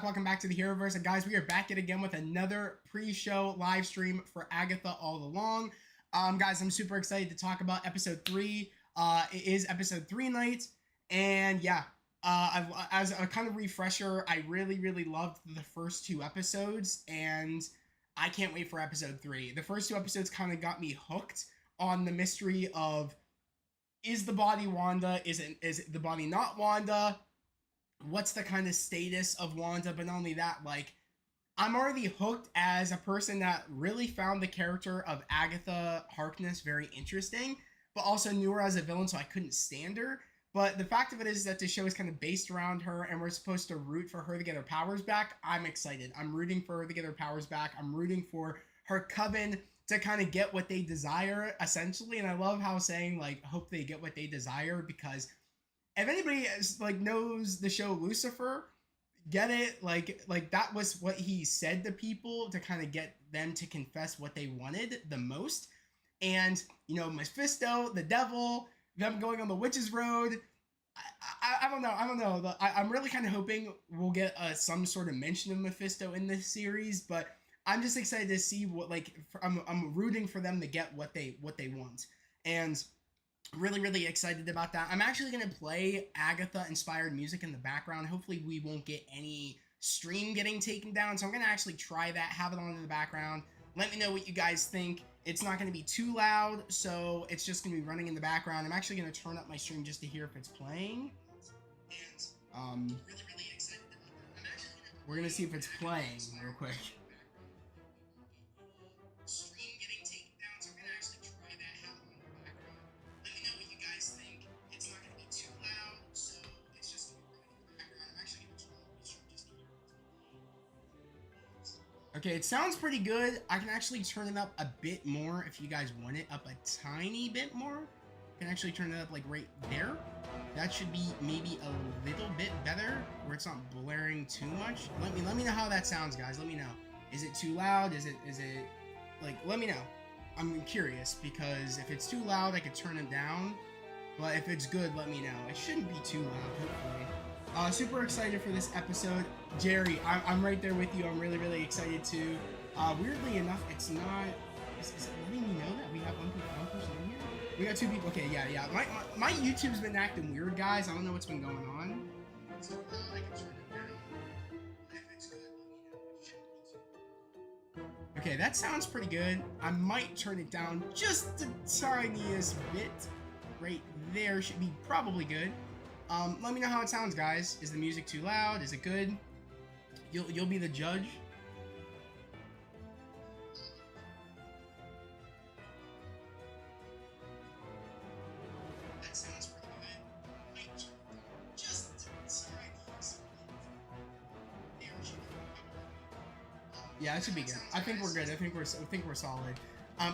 Welcome back to the Heroverse, and guys, we are back yet again with another pre-show live stream for Agatha All Along. Guys, I'm super excited to talk about episode 3. It is episode 3 night, and yeah, as a kind of refresher, I really loved the first 2 episodes, and I can't wait for episode 3. The first 2 episodes kind of got me hooked on the mystery of, is the body Wanda? Is the body not Wanda? What's the kind of status of Wanda? But not only that, like, I'm already hooked as a person that really found the character of Agatha Harkness very interesting, but also knew her as a villain, so I couldn't stand her. But the fact of it is that the show is kind of based around her, and we're supposed to root for her to get her powers back. I'm excited. I'm rooting for her to get her powers back. I'm rooting for her coven to kind of get what they desire, essentially. And I love how saying, like, hope they get what they desire, because if anybody knows the show Lucifer, get it, like that was what he said to people to kind of get them to confess what they wanted the most. And Mephisto, the devil, them going on the witch's road. I don't know. I'm really kind of hoping we'll get some sort of mention of Mephisto in this series, but I'm just excited to see what, I'm rooting for them to get what they want, and really excited about that. I'm actually going to play Agatha inspired music in the background. Hopefully we won't get any stream getting taken down, so I'm going to actually try that, have it on in the background. Let me know what you guys think. It's not going to be too loud, so it's just going to be running in the background. I'm actually going to turn up my stream just to hear if it's playing. And really excited about that. We're going to see if it's playing real quick. Okay, it sounds pretty good. I can actually turn it up a bit more if you guys want it up a tiny bit more. I can actually turn it up like right there. That should be maybe a little bit better, where it's not blaring too much. Let me know how that sounds, guys. Let me know. Is it too loud? Is it like, let me know. I'm curious, because if it's too loud, I could turn it down. But if it's good, let me know. It shouldn't be too loud, hopefully. Super excited for this episode. Jerry, I'm right there with you. I'm really excited too. Weirdly enough, it's not... Is it letting me know that we have one person in here? We got 2 people. Okay, yeah. My YouTube's been acting weird, guys. I don't know what's been going on. So, I can turn it down. If it's good, let me know. It shouldn't be too... Okay, that sounds pretty good. I might turn it down just the tiniest bit. Right there should be probably good. Let me know how it sounds, guys. Is the music too loud? Is it good? You'll be the judge. That sounds pretty good. Yeah, it should be good. I think we're good. I think we're solid.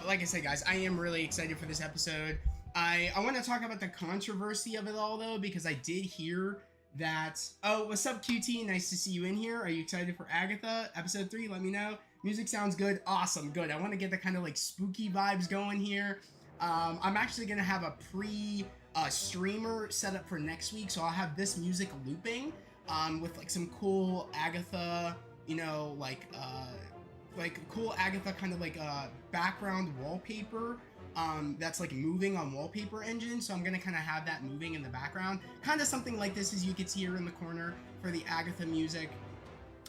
Like I said, guys, I am really excited for this episode. I want to talk about the controversy of it all, though, because I did hear that... Oh, what's up, QT? Nice to see you in here. Are you excited for Agatha? Episode 3, let me know. Music sounds good. Awesome, good. I want to get the kind of, like, spooky vibes going here. I'm actually going to have a streamer set up for next week, so I'll have this music looping with, like, some cool Agatha, cool Agatha kind of, like, background wallpaper. That's like moving on Wallpaper Engine, so I'm gonna kind of have that moving in the background, kind of something like this, as you can see here in the corner for the Agatha music.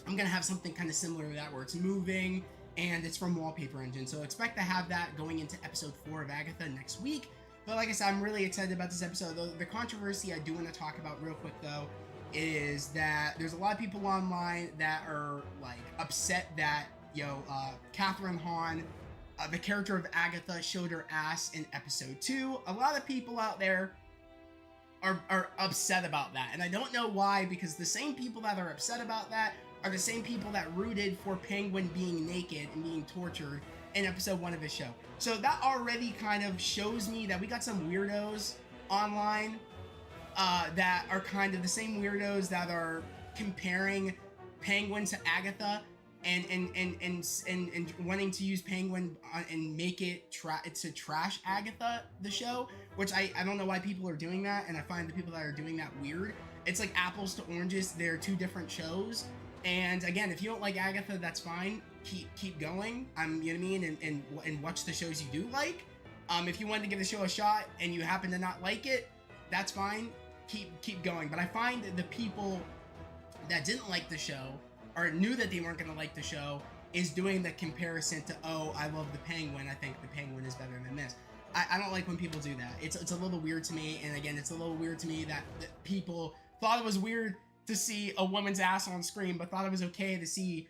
I'm gonna have something kind of similar to that, where it's moving and it's from Wallpaper Engine, so expect to have that going into episode 4 of Agatha next week. But like I said, I'm really excited about this episode. The controversy I do want to talk about real quick, though, is that there's a lot of people online that are like upset that Catherine Hahn, the character of Agatha, showed her ass in episode 2. A lot of people out there are upset about that, and I don't know why, because the same people that are upset about that are the same people that rooted for Penguin being naked and being tortured in episode 1 of his show. So that already kind of shows me that we got some weirdos online that are kind of the same weirdos that are comparing Penguin to Agatha, and wanting to use Penguin and make it to trash Agatha, the show, which I don't know why people are doing that, and I find the people that are doing that weird. It's like apples to oranges. They're 2 different shows, And again, if you don't like Agatha, that's fine. Keep going. You know what I mean, and watch the shows you do like. If you wanted to give the show a shot and you happen to not like it, that's fine. Keep going. But I find that the people that didn't like the show or knew that they weren't going to like the show is doing the comparison to, oh, I love the Penguin, I think the Penguin is better than this. I don't like when people do that. It's a little weird to me. And again, it's a little weird to me that people thought it was weird to see a woman's ass on screen, but thought it was okay to see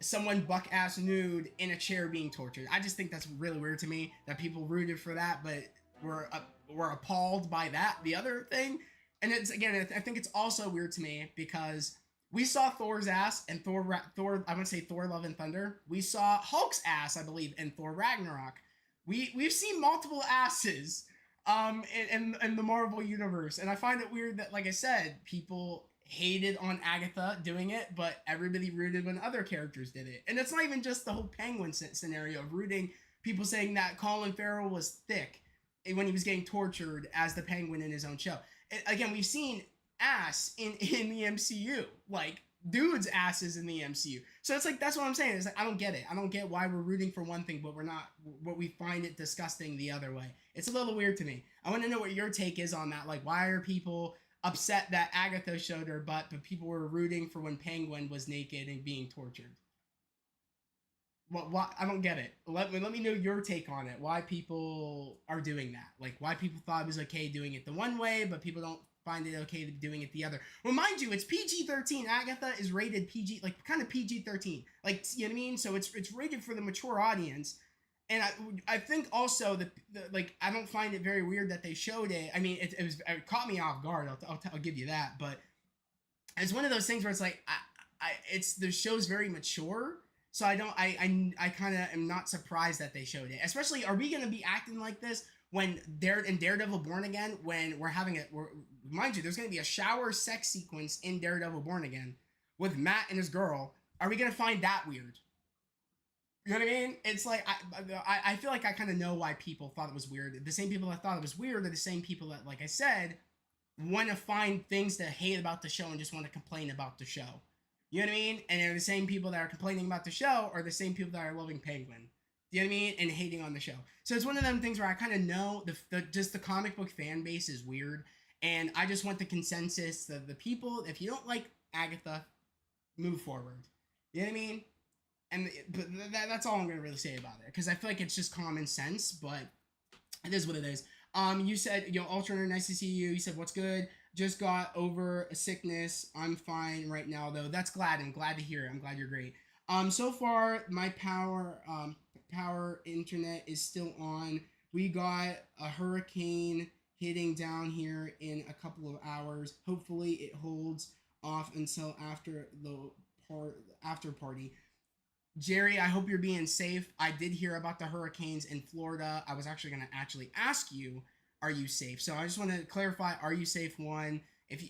someone buck ass nude in a chair being tortured. I just think that's really weird to me that people rooted for that, but were appalled by that, the other thing. And it's, again, I think it's also weird to me because we saw Thor's ass and Thor, I would say Thor Love and Thunder. We saw Hulk's ass, I believe, in Thor Ragnarok. We've seen multiple asses in the Marvel universe, and I find it weird that, like I said, people hated on Agatha doing it, but everybody rooted when other characters did it. And it's not even just the whole Penguin scenario of rooting, people saying that Colin Farrell was thick when he was getting tortured as the Penguin in his own show. Again, we've seen ass in the MCU, like dudes' asses in the MCU. So it's like, that's what I'm saying. It's like, I don't get it. I don't get why we're rooting for one thing, but we find it disgusting the other way. It's a little weird to me. I want to know what your take is on that. Like, why are people upset that Agatha showed her butt, but people were rooting for when Penguin was naked and being tortured? What? I don't get it. Let me know your take on it. Why people are doing that? Like, why people thought it was okay doing it the one way, but people don't find it okay doing it the other. Well, mind you, it's PG-13. Agatha is rated PG, like kind of PG-13. Like, you know what I mean? So it's rated for the mature audience. And I think also that like, I don't find it very weird that they showed it. I mean, it caught me off guard. I'll give you that. But it's one of those things where it's like, it's the show's very mature. So I kind of am not surprised that they showed it. Especially, are we going to be acting like this when in Daredevil Born Again, when mind you, there's going to be a shower sex sequence in Daredevil Born Again with Matt and his girl. Are we going to find that weird? You know what I mean? It's like, I feel like I kind of know why people thought it was weird. The same people that thought it was weird are the same people that, like I said, want to find things to hate about the show and just want to complain about the show. You know what I mean? And they're the same people that are complaining about the show are the same people that are loving Penguin. You know what I mean? And hating on the show. So it's one of them things where I kind of know just the comic book fan base is weird. And I just want the consensus of the people. If you don't like Agatha, move forward. You know what I mean? But that's all I'm going to really say about it. Because I feel like it's just common sense. But it is what it is. You said, Alternator, nice to see you. You said, what's good? Just got over a sickness. I'm fine right now, though. That's glad. I'm glad to hear it. I'm glad you're great. So far, my power internet is still on. We got a hurricane hitting down here in a couple of hours. Hopefully, it holds off until after the after party. Jerry, I hope you're being safe. I did hear about the hurricanes in Florida. I was actually going to ask you, are you safe? So I just want to clarify, are you safe? One,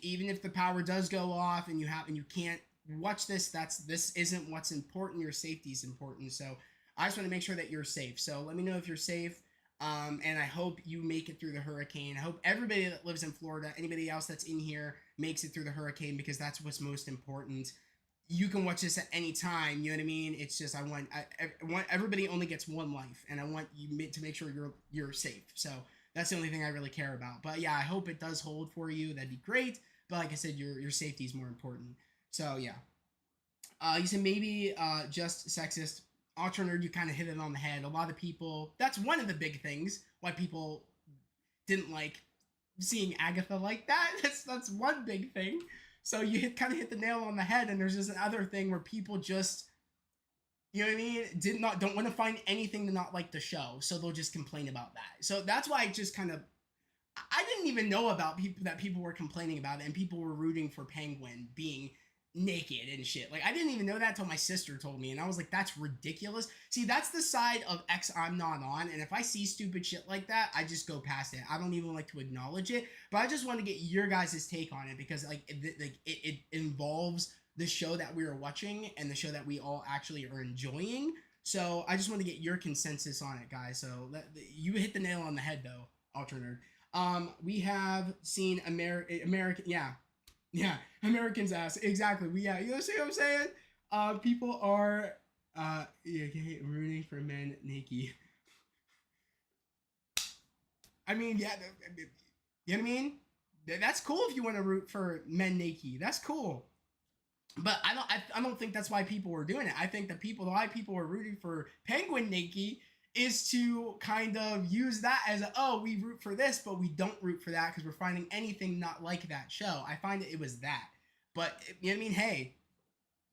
even if the power does go off and you can't watch this, this isn't what's important. Your safety is important. So I just want to make sure that you're safe. So let me know if you're safe. And I hope you make it through the hurricane. I hope everybody that lives in Florida, anybody else that's in here, makes it through the hurricane, because that's what's most important. You can watch this at any time. You know what I mean? It's just, I want everybody only gets one life, and I want you to make sure you're safe. So that's the only thing I really care about. But yeah, I hope it does hold for you. That'd be great. But like I said, your safety is more important. So yeah. You said maybe just sexist. Alternator, you kind of hit it on the head. A lot of people, that's one of the big things why people didn't like seeing Agatha like that. That's one big thing. So you kind of hit the nail on the head. And there's just another thing where people just, you know what I mean, don't want to find anything to not like the show, so they'll just complain about that. So that's why I just kind of, I didn't even know about people were complaining about it, and people were rooting for Penguin being naked and shit. Like, I didn't even know that until my sister told me, and I was like, that's ridiculous. See, that's the side of X I'm not on, and if I see stupid shit like that, I just go past it. I don't even like to acknowledge it, but I just want to get your guys' take on it, because like it involves the show that we are watching and the show that we all actually are enjoying. So I just want to get your consensus on it, guys. So you hit the nail on the head, though, Alternator. We have seen American, yeah. Yeah, Americans ask exactly. Yeah, you know see what I'm saying? People are yeah, rooting for men naked. I mean, yeah, you know what I mean? That's cool if you want to root for men naked. That's cool. But I don't think that's why people were doing it. I think why people were rooting for Penguin Nikki is to kind of use that as a, oh, we root for this, but we don't root for that because we're finding anything not like that show. I find it was that. But you know what I mean? Hey,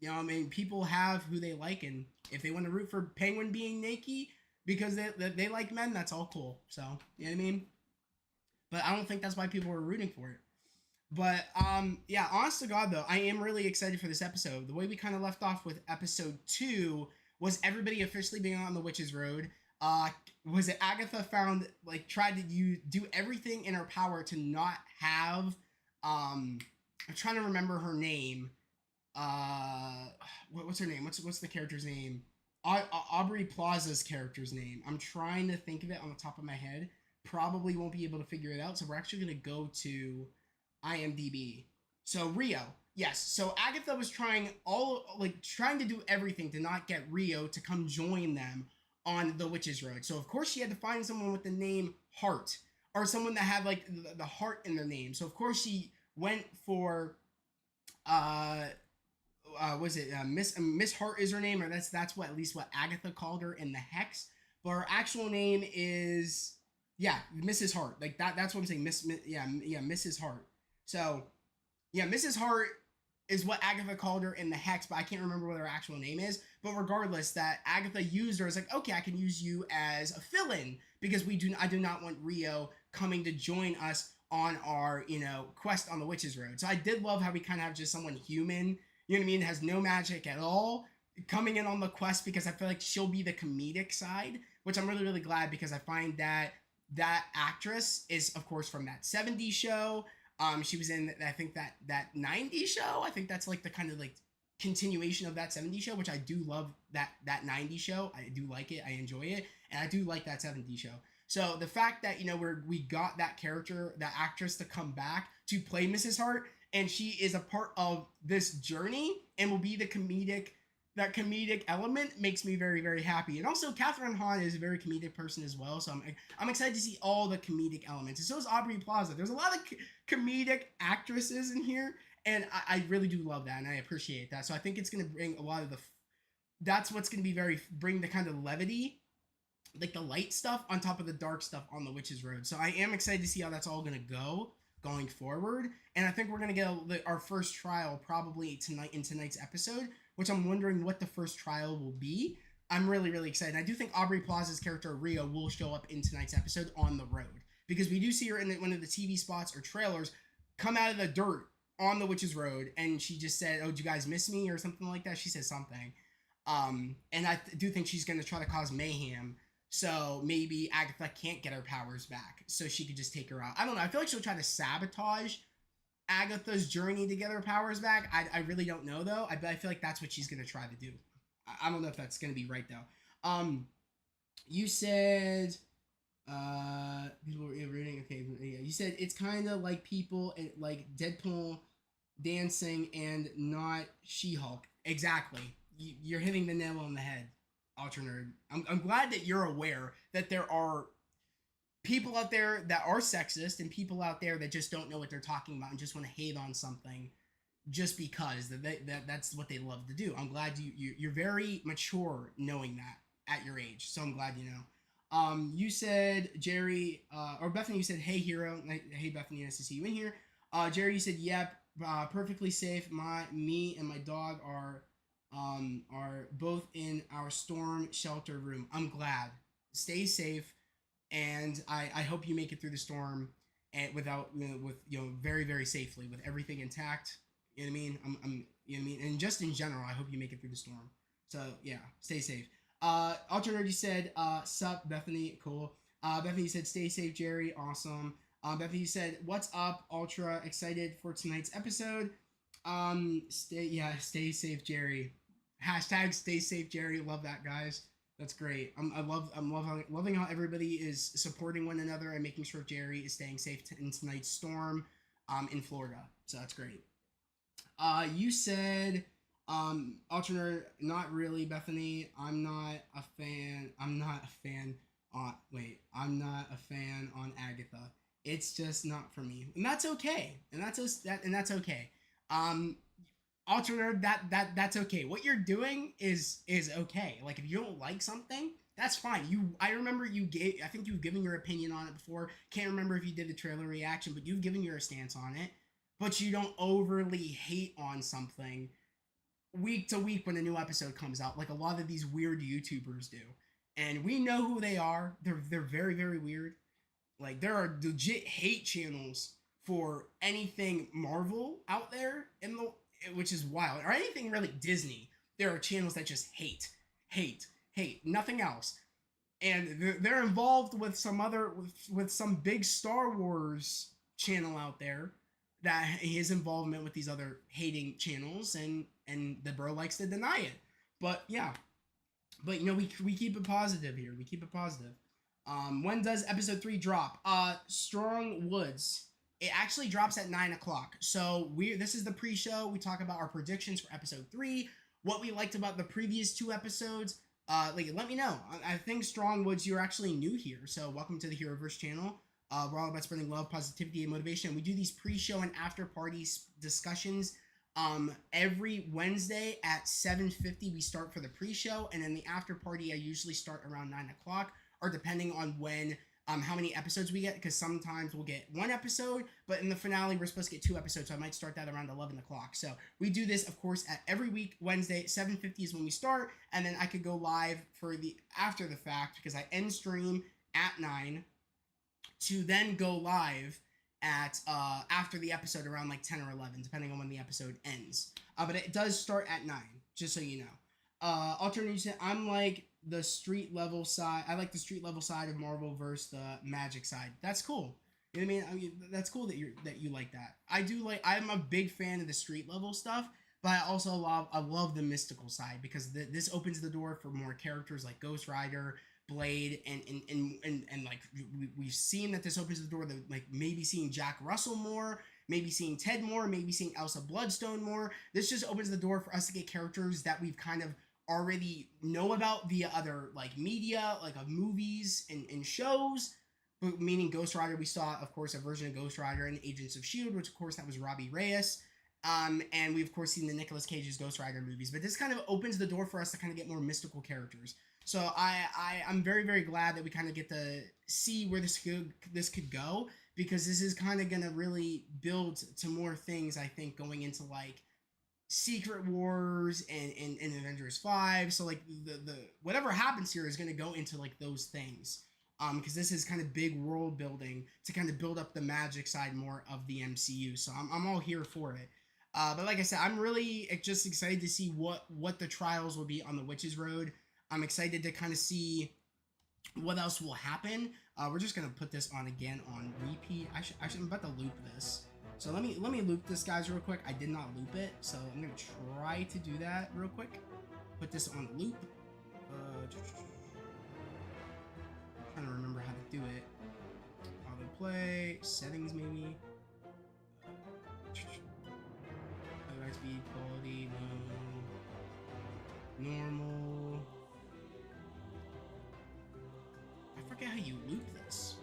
you know what I mean? People have who they like, and if they want to root for Penguin being naked because they like men, that's all cool. So you know what I mean? But I don't think that's why people were rooting for it. But yeah, honest to God though, I am really excited for this episode. The way we kind of left off with episode 2 was everybody officially being on the witch's road. Was it Agatha found like tried to do everything in her power to not have I'm trying to remember her name. What's her name? What's the character's name? Aubrey Plaza's character's name. I'm trying to think of it on the top of my head. Probably won't be able to figure it out. So we're actually gonna go to IMDb. So Rio, yes. So Agatha was trying to do everything to not get Rio to come join them on the Witch's Road. So of course she had to find someone with the name Hart or someone that had like the heart in their name. So of course she went for uh was it Miss Hart is her name, or that's what at least what Agatha called her in the hex. But her actual name is yeah Mrs. Hart. Like that's what I'm saying. Yeah Mrs. Hart. So yeah, Mrs. Hart is what Agatha called her in the hex, but I can't remember what her actual name is. But regardless, that Agatha used her as like, okay, I can use you as a fill-in because I do not want Rio coming to join us on our quest on the Witch's Road. So I did love how we kind of have just someone human, you know what I mean, has no magic at all, coming in on the quest because I feel like she'll be the comedic side, which I'm really really glad because I find that actress is of course from that '70s show. She was in I think that '90s show. I think that's like the kind of like continuation of that '70s show, which I do love that '90s show. I do like it. I enjoy it, and I do like that '70s show. So the fact that we got that character, that actress to come back to play Mrs. Hart, and she is a part of this journey and will be the comedic element makes me very very happy. And also Catherine Hahn is a very comedic person as well, so I'm excited to see all the comedic elements. And so is Aubrey Plaza. There's a lot of comedic actresses in here, and I really do love that and I appreciate that. So I think it's going to bring a lot of that's what's going to be bring the kind of levity, like the light stuff on top of the dark stuff on the Witch's Road. So I am excited to see how that's all going to go going forward. And I think we're going to get our first trial probably in tonight's episode, which I'm wondering what the first trial will be. I'm really, really excited. I do think Aubrey Plaza's character, Rio, will show up in tonight's episode on the road because we do see her in one of the TV spots or trailers come out of the dirt on the Witch's Road, and she just said, "Oh, do you guys miss me?" or something like that. She said something. And I do think she's going to try to cause mayhem. So maybe Agatha can't get her powers back, so she could just take her out. I don't know. I feel like she'll try to sabotage Agatha's journey to get her powers back. I really don't know though. I feel like that's what she's gonna try to do. I don't know if that's gonna be right though. You said people were reading. Okay, yeah. You said it's kind of like people like Deadpool dancing and not She-Hulk. Exactly. You're hitting the nail on the head, Ultra Nerd. I'm glad that you're aware that there are people out there that are sexist and people out there that just don't know what they're talking about and just want to hate on something just because that's what they love to do. I'm glad you're very mature knowing that at your age, so I'm glad you know. You said Jerry or Bethany, you said hey hero. Hey Bethany, nice to see you in here. Jerry, you said yep, perfectly safe. Me and my dog are both in our storm shelter room. I'm glad. Stay safe. And I hope you make it through the storm and without with very very safely with everything intact. You know what I mean? I'm you know what I mean? And just in general, I hope you make it through the storm. So yeah, stay safe. Ultra Nerdy said, sup Bethany, cool. Bethany said, stay safe, Jerry, awesome. Bethany said, what's up, Ultra, excited for tonight's episode. Stay safe, Jerry. Hashtag stay safe, Jerry. Love that, guys. That's great. I'm loving how everybody is supporting one another and making sure Jerry is staying safe in tonight's storm in Florida. So that's great. You said, alternate, not really, Bethany. I'm not a fan. I'm not a fan on. Wait, I'm not a fan on Agatha. It's just not for me, and that's okay. And that's okay. Um, alternate, that's okay. What you're doing is okay. Like if you don't like something, that's fine. I remember you gave. I think you've given your opinion on it before. Can't remember if you did a trailer reaction, but you've given your stance on it. But you don't overly hate on something week to week when a new episode comes out, like a lot of these weird YouTubers do. And we know who they are. They're very very weird. Like there are legit hate channels for anything Marvel out there in the which is wild, or anything really Disney. There are channels that just hate, nothing else. And they're involved with some other with some big Star Wars channel out there that his involvement with these other hating channels, and the bro likes to deny it. But yeah, but we keep it positive here. We keep it positive. When does episode 3 drop? Strong Woods. It actually drops at 9 o'clock. So this is the pre-show. We talk about our predictions for episode 3, what we liked about the previous 2 episodes. Like let me know. I think Strong Woods, you're actually new here, so welcome to the Heroverse channel. We're all about spreading love, positivity, and motivation. We do these pre-show and after-party discussions every Wednesday at 7:50. We start for the pre-show, and then the after-party I usually start around 9 o'clock, or depending on when how many episodes we get, because sometimes we'll get 1 episode, but in the finale we're supposed to get 2 episodes, so I might start that around 11 o'clock. So we do this, of course, at every week Wednesday. 7:50 is when we start, and then I could go live for the after the fact, because I end stream at 9 to then go live at after the episode around like 10 or 11, depending on when the episode ends. But it does start at 9, just so you know. Alternate, I'm like the street level side. I like the street level side of Marvel versus the magic side. That's cool. You know what I mean? That's cool that you like that. I do like. I'm a big fan of the street level stuff, but I also love the mystical side, because this opens the door for more characters like Ghost Rider, Blade, and like we've seen that this opens the door to like maybe seeing Jack Russell more, maybe seeing Ted more, maybe seeing Elsa Bloodstone more. This just opens the door for us to get characters that we've kind of already know about via other like media, like of movies and shows. Meaning Ghost Rider, we saw, of course, a version of Ghost Rider in Agents of S.H.I.E.L.D., which, of course, that was Robbie Reyes. And we've, of course, seen the Nicolas Cage's Ghost Rider movies. But this kind of opens the door for us to kind of get more mystical characters. So I'm very, very glad that we kind of get to see where this could go, because this is kind of going to really build to more things, I think, going into, like, Secret Wars and Avengers 5. So, like, the whatever happens here is going to go into, like, those things. Because this is kind of big world building to kind of build up the magic side more of the MCU. So I'm all here for it. But like I said, I'm really just excited to see what the trials will be on the Witch's Road. I'm excited to kind of see what else will happen. We're just gonna put this on again on repeat. I'm about to loop this. So let me loop this, guys, real quick. I did not loop it, so I'm gonna try to do that real quick. Put this on loop. Trying to remember how to do it. Auto play, settings maybe. Playback speed, quality, no. Normal. I forget how you loop this.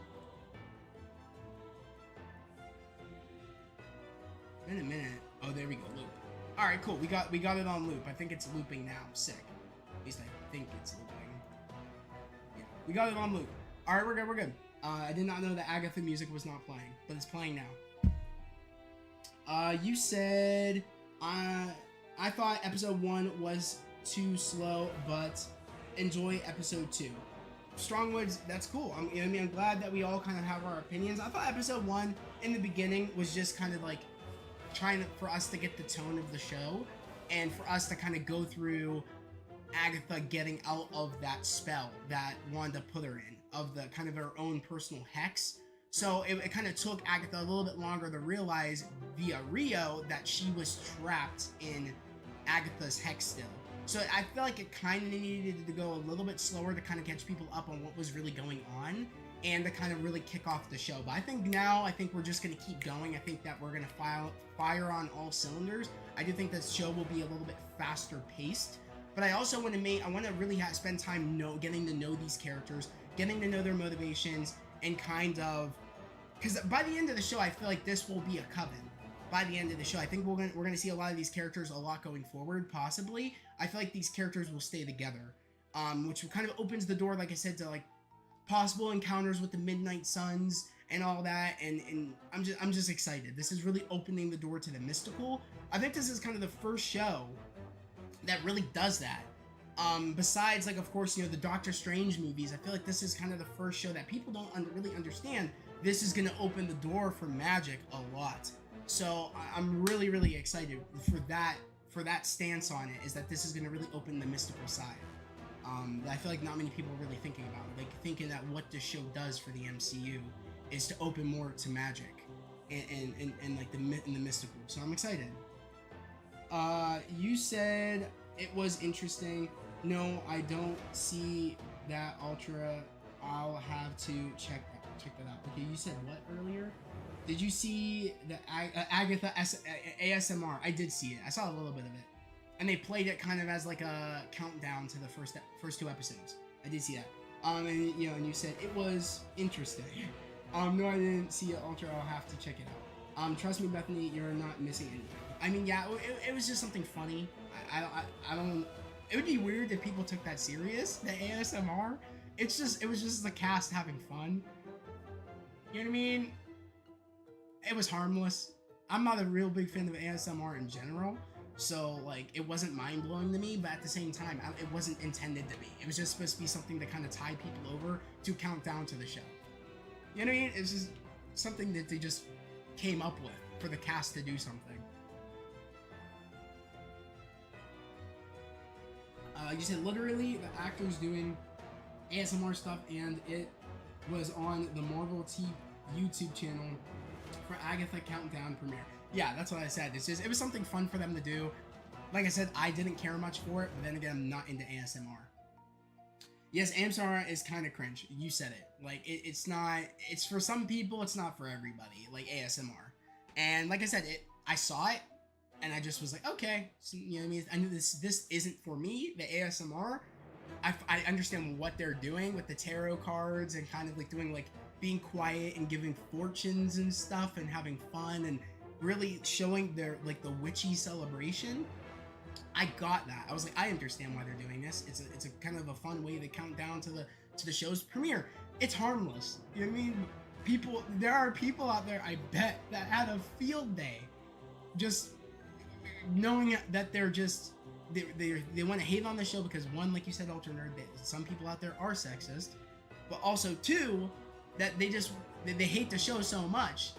In a minute. Oh, there we go. Loop. All right, cool. We got it on loop. I think it's looping now. Sick. At least I think it's looping. Yeah, we got it on loop. All right, we're good. We're good. I did not know that Agatha music was not playing, but it's playing now. You said I thought episode 1 was too slow, but enjoy episode 2. Strongwoods, that's cool. I'm glad that we all kind of have our opinions. I thought episode 1 in the beginning was just kind of like trying for us to get the tone of the show, and for us to kind of go through Agatha getting out of that spell that Wanda put her in, of the kind of her own personal hex. So it kind of took Agatha a little bit longer to realize via Rio that she was trapped in Agatha's hex still. So I feel like it kind of needed to go a little bit slower to kind of catch people up on what was really going on. and to kind of really kick off the show. But I think we're just going to keep going. I think that we're going to fire on all cylinders. I do think this show will be a little bit faster paced, but I also want to really spend time getting to know these characters, getting to know their motivations, and kind of, because by the end of the show, I feel like this will be a coven. By the end of the show, I think we're gonna see a lot of these characters a lot going forward. Possibly, I feel like these characters will stay together, which kind of opens the door, like I said, to like possible encounters with the Midnight Suns and all that. And I'm just excited. This is really opening the door to the mystical. I think this is kind of the first show that really does that. Besides, like, of course, the Doctor Strange movies, I feel like this is kind of the first show that people don't really understand. This is going to open the door for magic a lot. So I'm really, really excited for that stance on it, is that this is going to really open the mystical side. That I feel like not many people are really thinking about. Like, thinking that what this show does for the MCU is to open more to magic and like in the mystical. So I'm excited. You said it was interesting. No, I don't see that Ultra. I'll have to check that out. Okay, you said what earlier? Did you see the Agatha ASMR? I did see it. I saw a little bit of it, and they played it kind of as like a countdown to the first 2 episodes. I did see that. And and you said it was interesting. No, I didn't see it, Ultra. I'll have to check it out. Trust me, Bethany, you're not missing anything. I mean, yeah, it was just something funny. I don't. It would be weird if people took that serious. The ASMR. It was just the cast having fun. You know what I mean? It was harmless. I'm not a real big fan of ASMR in general, so like it wasn't mind-blowing to me, but at the same time, it wasn't intended to be. It was just supposed to be something to kind of tie people over to count down to the show. You know what I mean? It's just something that they just came up with for the cast to do something. You said literally the actors doing ASMR stuff, and it was on the Marvel YouTube channel for Agatha Countdown premiere. Yeah, that's what I said. It was something fun for them to do. Like I said, I didn't care much for it, but then again, I'm not into ASMR. Yes, ASMR is kind of cringe. You said it. Like, it's not, it's for some people, it's not for everybody, like ASMR. And like I said, I saw it, and I just was like, okay, so, you know what I mean? I knew this isn't for me, the ASMR. I understand what they're doing with the tarot cards and kind of like doing like being quiet and giving fortunes and stuff and having fun and really showing their like the witchy celebration. I got that. I was like, I understand why they're doing this. It's a kind of a fun way to count down to the show's premiere. It's harmless. You know what I mean? There are people out there, I bet, that had a field day just knowing that they're just they want to hate on the show because, one, like you said, Ultra Nerd, some people out there are sexist, but also two, that they hate the show so much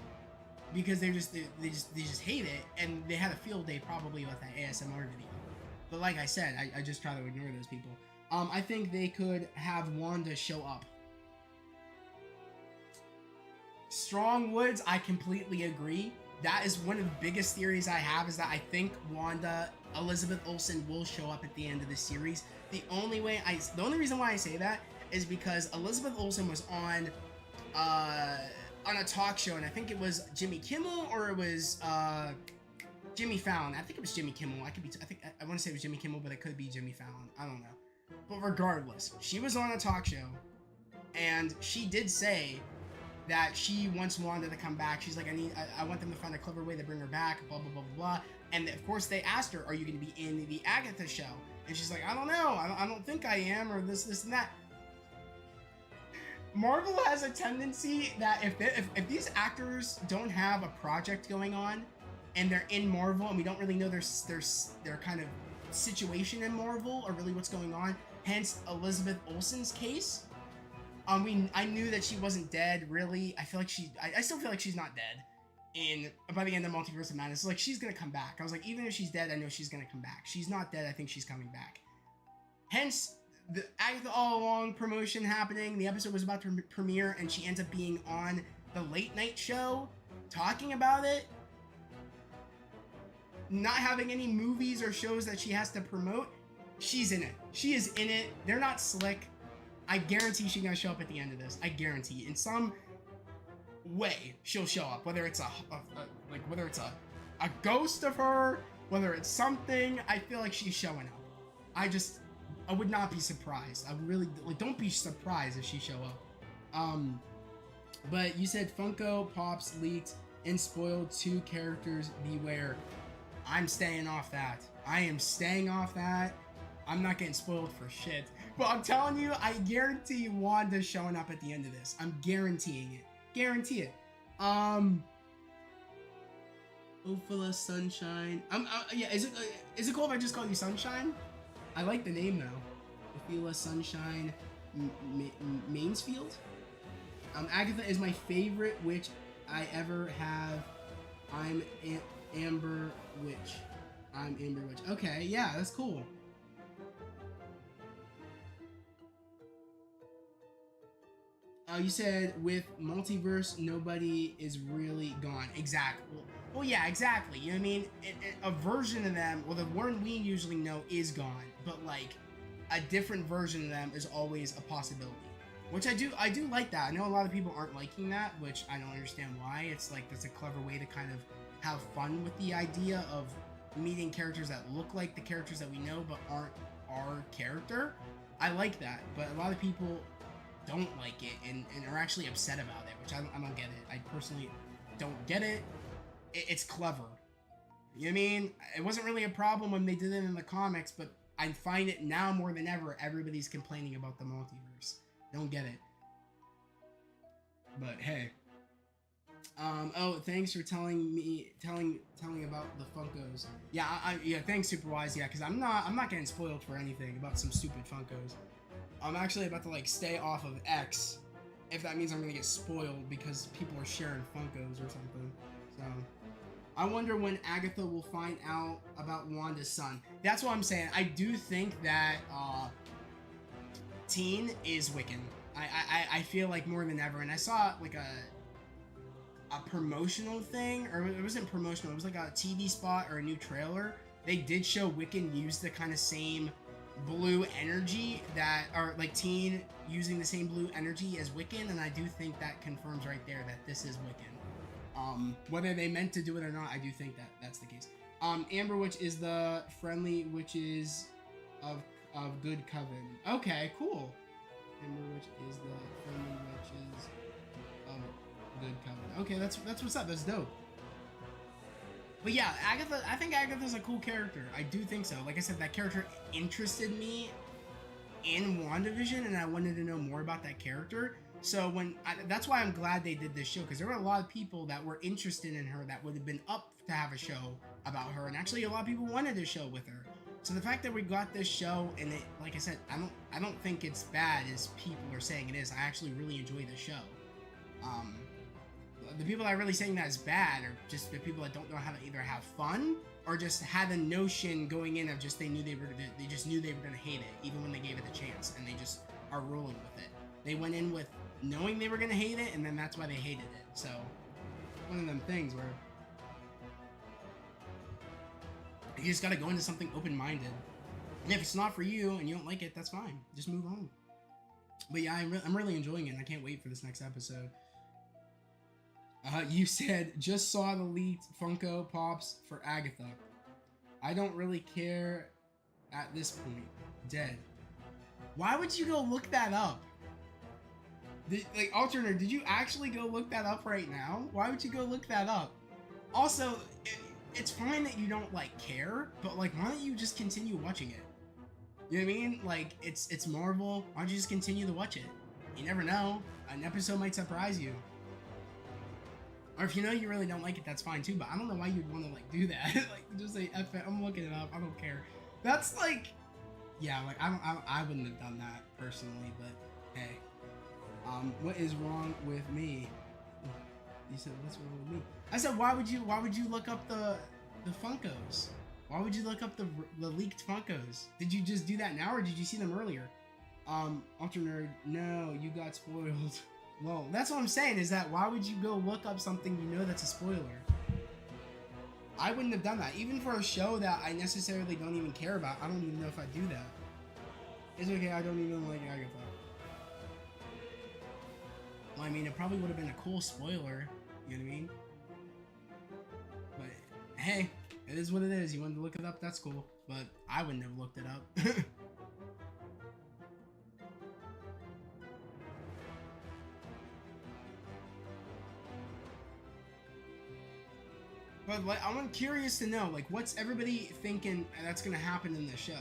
because they just hate it, and they had a field day probably with that ASMR video. But like I said, I just try to ignore those people. I think they could have Wanda show up. Strong Woods, I completely agree. That is one of the biggest theories I have, is that I think Elizabeth Olsen will show up at the end of the series. The only reason why I say that is because Elizabeth Olsen was on a talk show, and I think it was Jimmy Kimmel or it was Jimmy Fallon. I think it was Jimmy Kimmel. I want to say it was Jimmy Kimmel, but it could be Jimmy Fallon. I don't know. But regardless, she was on a talk show, and she did say that she wants Wanda to come back. She's like, I want them to find a clever way to bring her back, blah, blah, blah, blah. And of course they asked her, are you going to be in the Agatha show? And she's like, I don't know. I don't think I am, or this, and that. Marvel has a tendency that if these actors don't have a project going on, and they're in Marvel, and we don't really know their kind of situation in Marvel, or really what's going on, hence Elizabeth Olsen's case, I knew that she wasn't dead, really. I still feel like she's not dead by the end of Multiverse of Madness. Like, she's gonna come back. I was like, even if she's dead, I know she's gonna come back. She's not dead, I think she's coming back. Hence, the Agatha All Along promotion happening. The episode was about to premiere, and she ends up being on the late night show, talking about it. Not having any movies or shows that she has to promote. She's in it. She is in it. They're not slick. I guarantee she's gonna show up at the end of this. I guarantee. In some way, she'll show up. Whether it's whether it's a ghost of her, whether it's something, I feel like she's showing up. I would not be surprised. I really, like, don't be surprised if she show up. But you said Funko Pops leaked and spoiled 2 characters. Beware. I'm staying off that. I am staying off that. I'm not getting spoiled for shit. But I'm telling you, I guarantee Wanda's showing up at the end of this. I'm guaranteeing it. Guarantee it. Ophala Sunshine. Yeah, is it cool if I just call you Sunshine? I like the name though. Ophala Sunshine Mainsfield. Agatha is my favorite witch I ever have. I'm Amber Witch. I'm Amber Witch. Okay, yeah, that's cool. You said with multiverse, nobody is really gone. Exactly. Well, yeah, exactly. You know what I mean? A version of them, well, the one we usually know is gone, but like a different version of them is always a possibility. Which I do like that. I know a lot of people aren't liking that, which I don't understand why. It's like that's a clever way to kind of have fun with the idea of meeting characters that look like the characters that we know but aren't our character. I like that, but a lot of people don't like it and are actually upset about it, which I don't get it. I personally don't get it. It's clever. You know what I mean? It wasn't really a problem when they did it in the comics, but I find it now more than ever. Everybody's complaining about the multiverse. Don't get it. But hey. Oh, thanks for telling about the Funkos. Yeah, yeah, thanks Superwise. Yeah, because I'm not getting spoiled for anything about some stupid Funkos. I'm actually about to like stay off of X, if that means I'm gonna get spoiled because people are sharing Funkos or something. So I wonder when Agatha will find out about Wanda's son. That's what I'm saying. I do think that Teen is Wiccan. I feel like more than ever, and I saw like a promotional thing, or it wasn't promotional. It was like a TV spot or a new trailer. They did show Wiccan use the kind of same blue energy that, or like Teen using the same blue energy as Wiccan, and I do think that confirms right there that this is Wiccan. Whether they meant to do it or not, I do think that that's the case. Amber Witch is the friendly witches of Good Coven. Okay, cool. Amber Witch is the friendly witches of Good Coven. Okay, that's what's up. That's dope. But yeah, Agatha, I think Agatha's a cool character. I do think so. Like I said, that character interested me in WandaVision, and I wanted to know more about that character. So that's why I'm glad they did this show, because there were a lot of people that were interested in her that would have been up to have a show about her, and actually a lot of people wanted a show with her. So the fact that we got this show, and it, like I said, I don't think it's bad as people are saying it is. I actually really enjoy the show. The people that are really saying that is bad are just the people that don't know how to either have fun or just had a notion going in of just they just knew they were gonna hate it even when they gave it a chance, and they just are rolling with it. They went in with knowing they were gonna hate it, and then that's why they hated it. So one of them things where you just gotta go into something open-minded, and if it's not for you and you don't like it, that's fine. Just move on. But yeah, I'm really enjoying it, and I can't wait for this next episode. You said, just saw the leaked Funko Pops for Agatha. I don't really care at this point. Dead. Why would you go look that up? Like, Alternator, did you actually go look that up right now? Why would you go look that up? Also, it's fine that you don't, like, care, but, like, why don't you just continue watching it? You know what I mean? Like, it's Marvel. Why don't you just continue to watch it? You never know. An episode might surprise you. Or if you know you really don't like it, that's fine too, but I don't know why you'd want to, like, do that. Like, just say, F it, I'm looking it up, I don't care. That's, like, yeah, like, I wouldn't have done that, personally, but, hey. What is wrong with me? You said, what's wrong with me? I said, why would you look up the Funkos? Why would you look up the leaked Funkos? Did you just do that now, or did you see them earlier? Ultra Nerd, no, you got spoiled. Well, that's what I'm saying, is that why would you go look up something you know that's a spoiler? I wouldn't have done that. Even for a show that I necessarily don't even care about, I don't even know if I'd do that. It's okay, I don't even like Agatha. Well, I mean, it probably would have been a cool spoiler. You know what I mean? But hey, it is what it is. You wanted to look it up? That's cool. But I wouldn't have looked it up. But like, I'm curious to know, like, what's everybody thinking that's gonna happen in the show?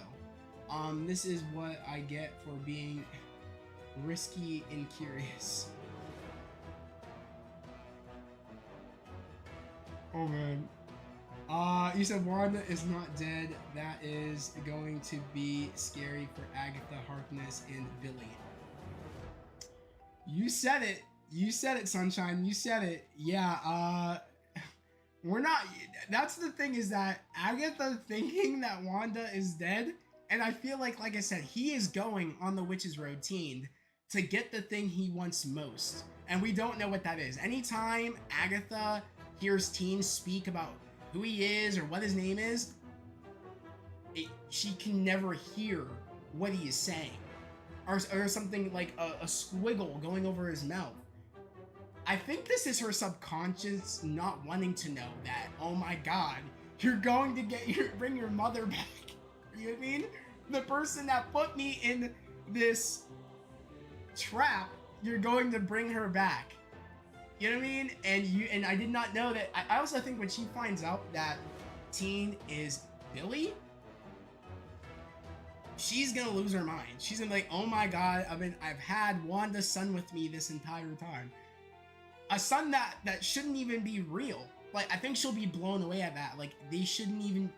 This is what I get for being risky and curious. Oh man. You said Wanda is not dead. That is going to be scary for Agatha Harkness and Billy. You said it. You said it, Sunshine. You said it. Yeah, we're not. That's the thing, is that Agatha thinking that Wanda is dead, and I feel like I said, he is going on the Witch's Road teen to get the thing he wants most, and we don't know what that is. Anytime Agatha hears teens speak about who he is or what his name is, she can never hear what he is saying, or something like a squiggle going over his mouth. I think this is her subconscious not wanting to know that, oh my god, you're going to bring your mother back. You know what I mean? The person that put me in this trap, you're going to bring her back. You know what I mean? And I did not know that. I also think when she finds out that teen is Billy, she's gonna lose her mind. She's gonna be like, oh my god, I've had Wanda's son with me this entire time. A son that shouldn't even be real. Like, I think she'll be blown away at that. Like, you shouldn't even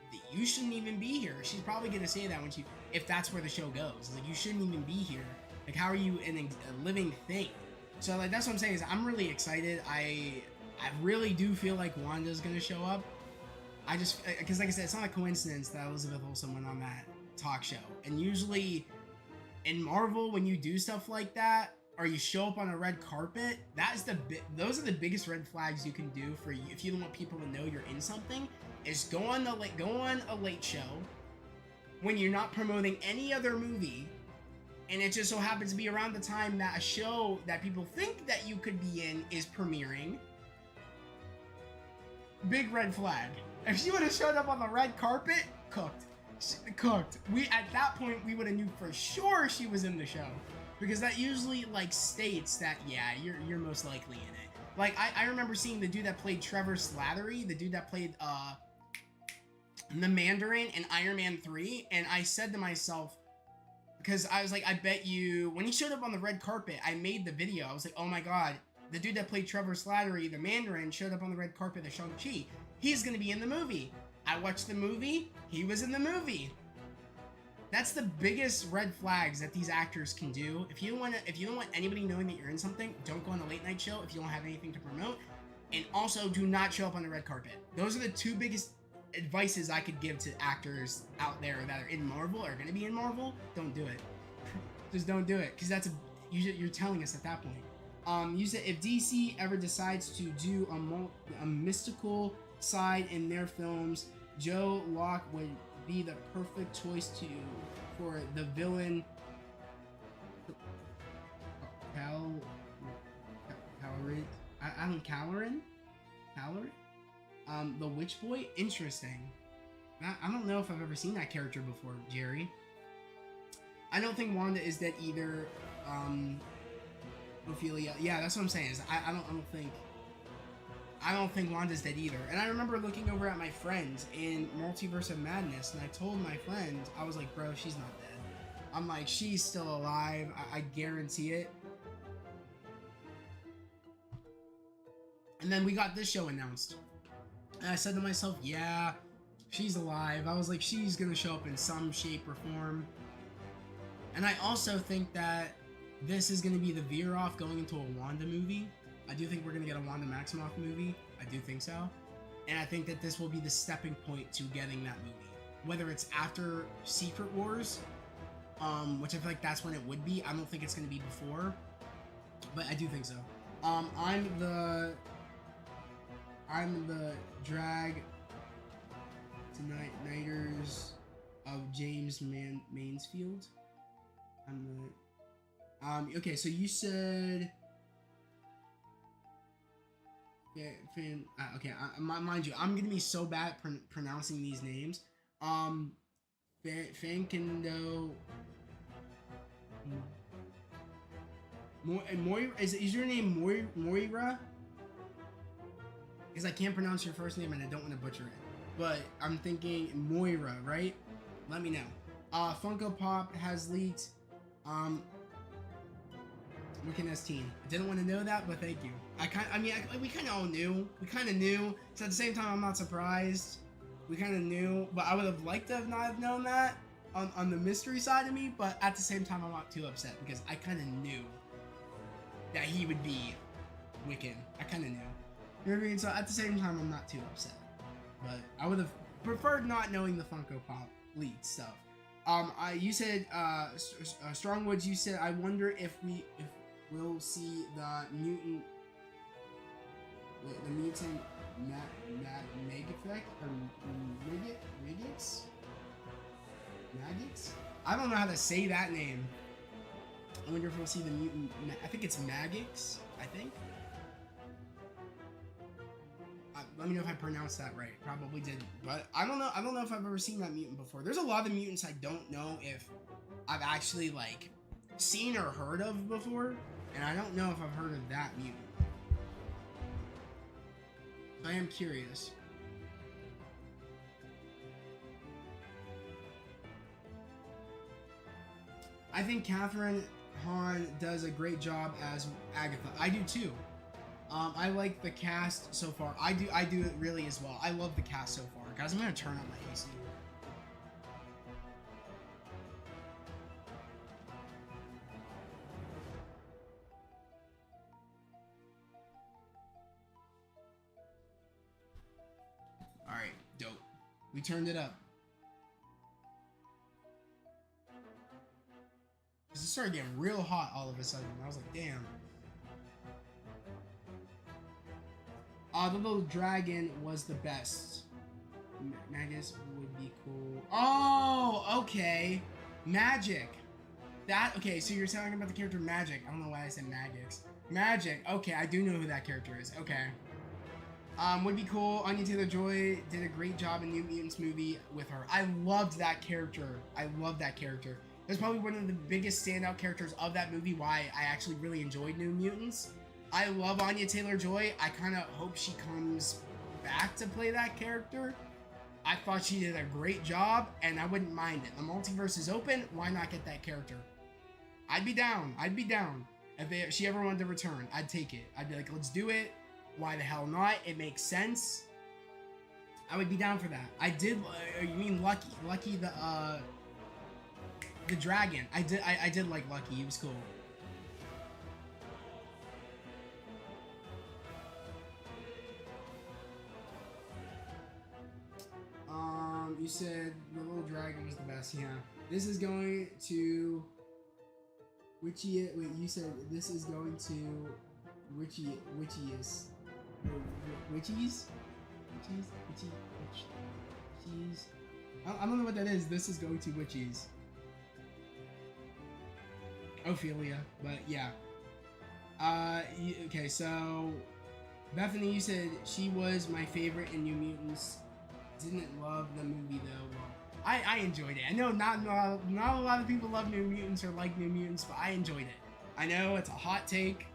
be here. She's probably gonna say that if that's where the show goes. Like, you shouldn't even be here. Like, how are you a living thing? So, like, that's what I'm saying, is I'm really excited. I really do feel like Wanda's gonna show up. Because like I said, it's not a coincidence that Elizabeth Olsen went on that talk show. And usually in Marvel, when you do stuff like that, or you show up on a red carpet, those are the biggest red flags you can do for you if you don't want people to know you're in something. Is go on a late show when you're not promoting any other movie, and it just so happens to be around the time that a show that people think that you could be in is premiering. Big red flag. If she would have showed up on the red carpet, cooked. At that point we would have knew for sure she was in the show. Because that usually, like, states that, yeah, you're most likely in it. Like, I remember seeing the dude that played Trevor Slattery, the dude that played, the Mandarin in Iron Man 3, and I said to myself, because I was like, I bet you, when he showed up on the red carpet, I made the video, I was like, oh my god, the dude that played Trevor Slattery, the Mandarin, showed up on the red carpet of Shang-Chi. He's gonna be in the movie. I watched the movie, he was in the movie. That's the biggest red flags that these actors can do. If you don't want anybody knowing that you're in something, don't go on a late night show if you don't have anything to promote. And also, do not show up on the red carpet. Those are the two biggest advices I could give to actors out there that are in Marvel or are going to be in Marvel. Don't do it. Just don't do it, because you're telling us at that point. You said if DC ever decides to do a mystical side in their films, Joe Locke would be the perfect choice for the villain. Halloran? The Witch Boy? Interesting. I don't know if I've ever seen that character before, Jerry. I don't think Wanda is dead either. Ophelia. Yeah, that's what I'm saying. Is I don't think Wanda's dead either. And I remember looking over at my friends in Multiverse of Madness, and I told my friend, I was like, bro, she's not dead. I'm like, she's still alive. I guarantee it. And then we got this show announced. And I said to myself, yeah, she's alive. I was like, she's gonna show up in some shape or form. And I also think that this is gonna be the veer off going into a Wanda movie. I do think we're going to get a Wanda Maximoff movie. I do think so. And I think that this will be the stepping point to getting that movie. Whether it's after Secret Wars, which I feel like that's when it would be. I don't think it's going to be before. But I do think so. I'm the drag nighters of James Mansfield. Okay, so you said Okay, mind you, I'm gonna be so bad at pronouncing these names. Um, Fankendo. Moira, is your name Moira? Because I can't pronounce your first name and I don't want to butcher it. But I'm thinking Moira, right? Let me know. Funko Pop has leaked. Wiccan as teen. I didn't want to know that, but thank you. We kind of all knew. We kind of knew. So at the same time, I'm not surprised. We kind of knew, but I would have liked to have not have known that on the mystery side of me. But at the same time, I'm not too upset because I kind of knew that he would be Wiccan. I kind of knew. You know what I mean? So at the same time, I'm not too upset. But I would have preferred not knowing the Funko Pop leaked stuff. You said Strongwoods. You said I wonder if we'll see the mutant Meg effect or Maggots. I don't know how to say that name. I wonder if we'll see the mutant. I think it's Maggots. I think. Let me know if I pronounced that right. Probably didn't, but I don't know. I don't know if I've ever seen that mutant before. There's a lot of mutants I don't know if I've actually like seen or heard of before, and I don't know if I've heard of that mutant. I am curious. I think Catherine Hahn does a great job as Agatha. I do too. I like the cast so far. I do it really as well. I love the cast so far. Guys, I'm gonna turn on my AC. Alright, dope. We turned it up. It started getting real hot all of a sudden. I was like, damn. The little dragon was the best. Magus would be cool. Oh, okay. Magic. Okay, so you're talking about the character Magic. I don't know why I said Magix. Magic. Okay, I do know who that character is. Okay. Would be cool. Anya Taylor-Joy did a great job in New Mutants movie with her. I loved that character. I love that character. That's probably one of the biggest standout characters of that movie, why I actually really enjoyed New Mutants. I love Anya Taylor-Joy. I kind of hope she comes back to play that character. I thought she did a great job, and I wouldn't mind it. The multiverse is open. Why not get that character? I'd be down. I'd be down. If she ever wanted to return, I'd take it. I'd be like, let's do it. Why the hell not? It makes sense. I would be down for that. I did. You mean Lucky? Lucky the dragon. I did like Lucky. He was cool. You said the little dragon was the best. Yeah. This is going to Witchy. Wait, you said this is going to Witchies. I don't know what that is. This is going to Witchies. Ophelia, but yeah. Okay, so Bethany, you said she was my favorite in New Mutants. Didn't love the movie though. Well, I enjoyed it. I know not a lot of people love New Mutants or like New Mutants, but I enjoyed it. I know it's a hot take,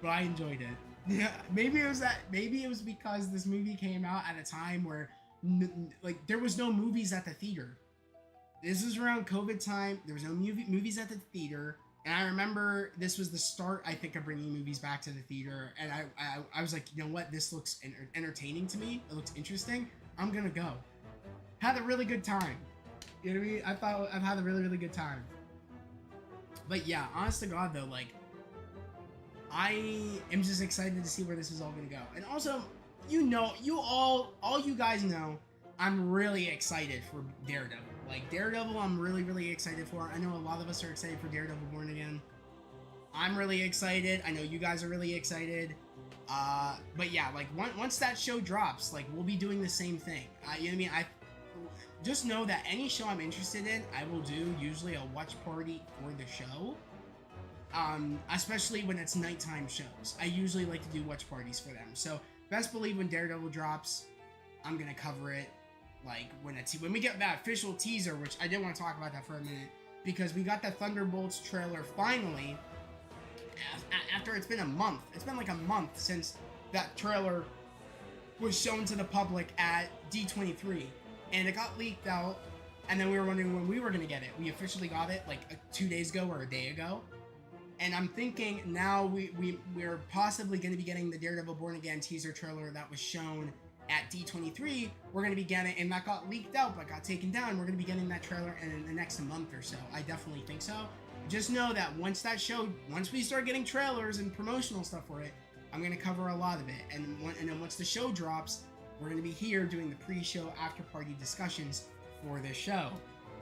but I enjoyed it. Yeah, maybe it was because this movie came out at a time where like there was no movies at the theater. This was around COVID time. There was no movies at the theater. And I remember this was the start, I think, of bringing movies back to the theater. And I was like, you know what? This looks entertaining to me. It looks interesting. I'm going to go. Had a really good time. You know what I mean? I thought I've had a really, really good time. But yeah, honest to God, though, like, I am just excited to see where this is all going to go. And also, all you guys know, I'm really excited for Daredevil. Like, Daredevil, I'm really, really excited for. I know a lot of us are excited for Daredevil Born Again. I'm really excited. I know you guys are really excited. But yeah, like, once that show drops, like, we'll be doing the same thing. You know what I mean? I just know that any show I'm interested in, I will do usually a watch party for the show. Especially when it's nighttime shows. I usually like to do watch parties for them. So best believe when Daredevil drops, I'm gonna cover it. Like when we get that official teaser, which I did want to talk about that for a minute, because we got the Thunderbolts trailer finally. After it's been a month. It's been like a month since that trailer was shown to the public at D23, and it got leaked out. And then we were wondering when we were gonna get it. We officially got it like 2 days ago or a day ago. And I'm thinking now we're possibly going to be getting the Daredevil Born Again teaser trailer that was shown at D23. We're going to be getting, and that got leaked out but got taken down. We're going to be getting that trailer in the next month or so. I definitely think so. Just know that once we start getting trailers and promotional stuff for it, I'm going to cover a lot of it. And then once the show drops, we're going to be here doing the pre-show after-party discussions for this show.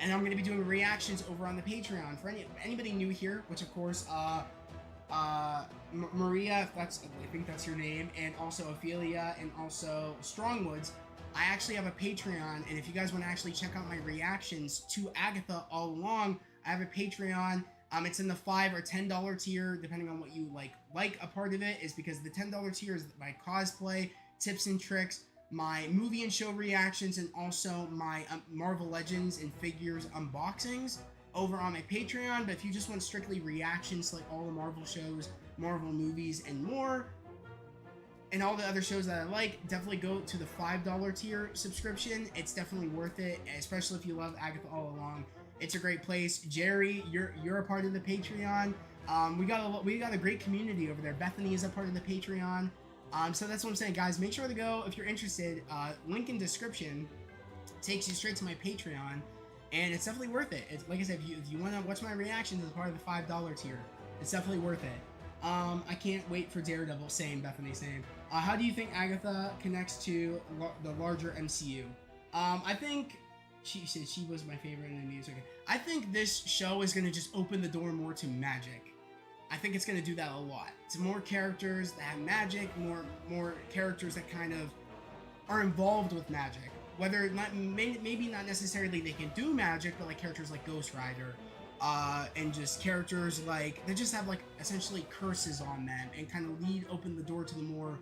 And I'm going to be doing reactions over on the Patreon for anybody new here, which of course, Maria, I think that's your name, and also Ophelia, and also Strongwoods. I actually have a Patreon, and if you guys want to actually check out my reactions to Agatha all along, I have a Patreon. It's in the $5 or $10 tier, depending on what you like a part of it, is because the $10 tier is my cosplay, tips and tricks, my movie and show reactions, and also my Marvel Legends and figures unboxings over on my Patreon. But if you just want strictly reactions to like all the Marvel shows, Marvel movies, and more, and all the other shows that I like, definitely go to the $5 tier subscription. It's definitely worth it, especially if you love Agatha all along. It's a great place. Jerry, you're a part of the Patreon. We got a great community over there. Bethany is a part of the Patreon. So that's what I'm saying, guys. Make sure to go if you're interested. Link in description takes you straight to my Patreon, and it's definitely worth it. It's like I said, if you want to watch my reactions as part of the $5 tier, it's definitely worth it. I can't wait for Daredevil. Same, Bethany. Same. How do you think Agatha connects to the larger MCU? I think she said she was my favorite in the music. I think this show is gonna just open the door more to magic. I think it's going to do that a lot. It's more characters that have magic, more characters that kind of are involved with magic. Whether not, maybe not necessarily they can do magic, but like characters like Ghost Rider, and just characters like, they just have like essentially curses on them and kind of open the door to the more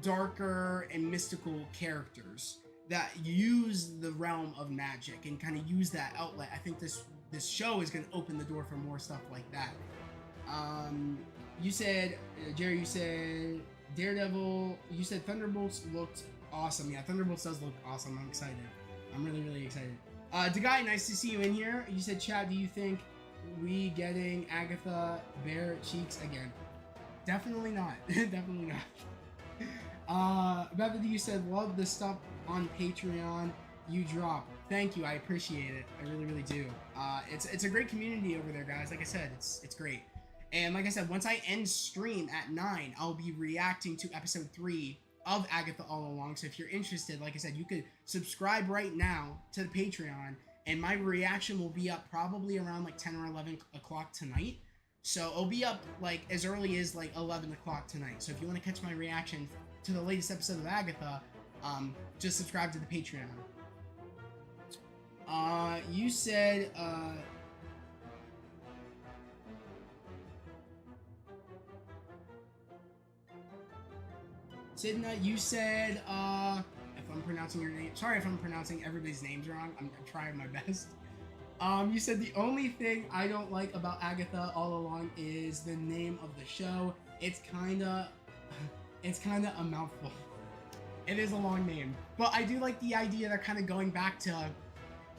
darker and mystical characters that use the realm of magic and kind of use that outlet. I think this show is going to open the door for more stuff like that. You said, Jerry, you said Daredevil, you said Thunderbolts looked awesome. Yeah, Thunderbolts does look awesome. I'm excited. I'm really, really excited. Deguy, nice to see you in here. You said, Chad, do you think we getting Agatha bare cheeks again? Definitely not. Definitely not. Bethany, you said, love the stuff on Patreon you drop. Thank you. I appreciate it. I really, really do. It's a great community over there, guys. Like I said, it's great. And like I said, once I end stream at 9, I'll be reacting to episode 3 of Agatha All Along. So if you're interested, like I said, you could subscribe right now to the Patreon, and my reaction will be up probably around like 10 or 11 o'clock tonight. So it'll be up like as early as like 11 o'clock tonight. So if you want to catch my reaction to the latest episode of Agatha, just subscribe to the Patreon. You said, Sidna, you said, if I'm pronouncing your name, sorry if I'm pronouncing everybody's names wrong, I'm trying my best. You said the only thing I don't like about Agatha All Along is the name of the show. It's kinda a mouthful. It is a long name, but I do like the idea they're kind of going back to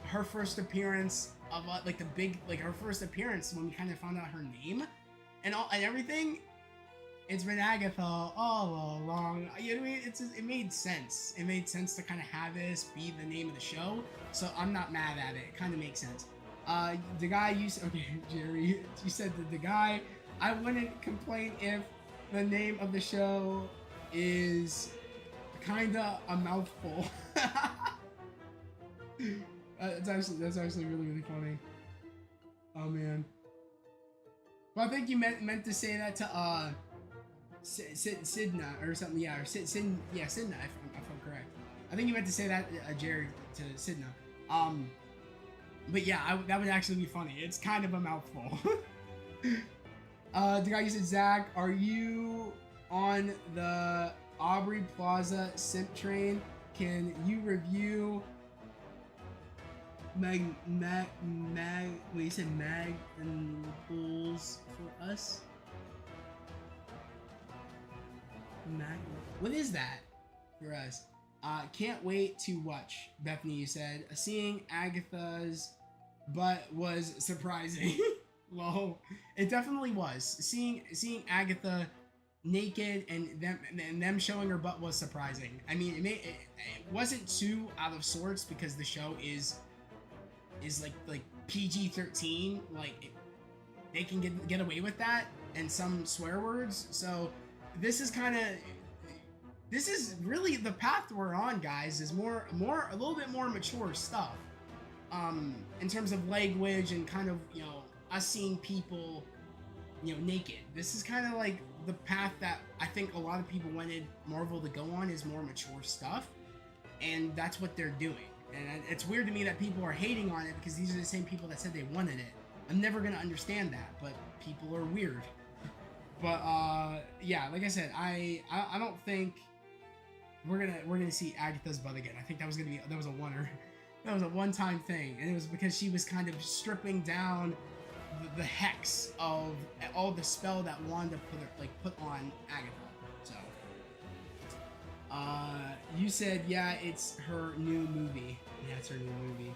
her first appearance of her first appearance when we kind of found out her name and everything. It's been Agatha all along. You know what I mean? It made sense. It made sense to kind of have this be the name of the show. So I'm not mad at it. It kind of makes sense. The guy you said, okay, Jerry, you said that the guy, I wouldn't complain if the name of the show is kind of a mouthful. That's actually really, really funny. Oh man. Well, I think you meant to say that to Sidna or something, yeah, or Sidna, if I'm correct. I think you meant to say that, Jerry, to Sidna. But yeah, that would actually be funny. It's kind of a mouthful. The guy you said, Zach, are you on the Aubrey Plaza Simp Train. Can you review what you said, mag and bulls for us? Mag, what is that for us? Can't wait to watch. Bethany, you said seeing Agatha's butt was surprising. Lol, it definitely was. Seeing Agatha naked and them showing her butt was surprising. I mean, it wasn't too out of sorts because the show is like PG-13. Like they can get away with that and some swear words. So this is really the path we're on, guys. Is a little bit more mature stuff. In terms of language and kind of, you know, us seeing people, you know, naked. This is kind of like the path that I think a lot of people wanted Marvel to go on, is more mature stuff, and that's what they're doing. And it's weird to me that people are hating on it because these are the same people that said they wanted it. I'm never gonna understand that, but people are weird. But yeah, like I said, I don't think we're gonna see Agatha's butt again. I think that was a oneer. That was a one-time thing, and it was because she was kind of stripping down the hex of all the spell that Wanda put on Agatha. So, you said, yeah, it's her new movie. Yeah, it's her new movie.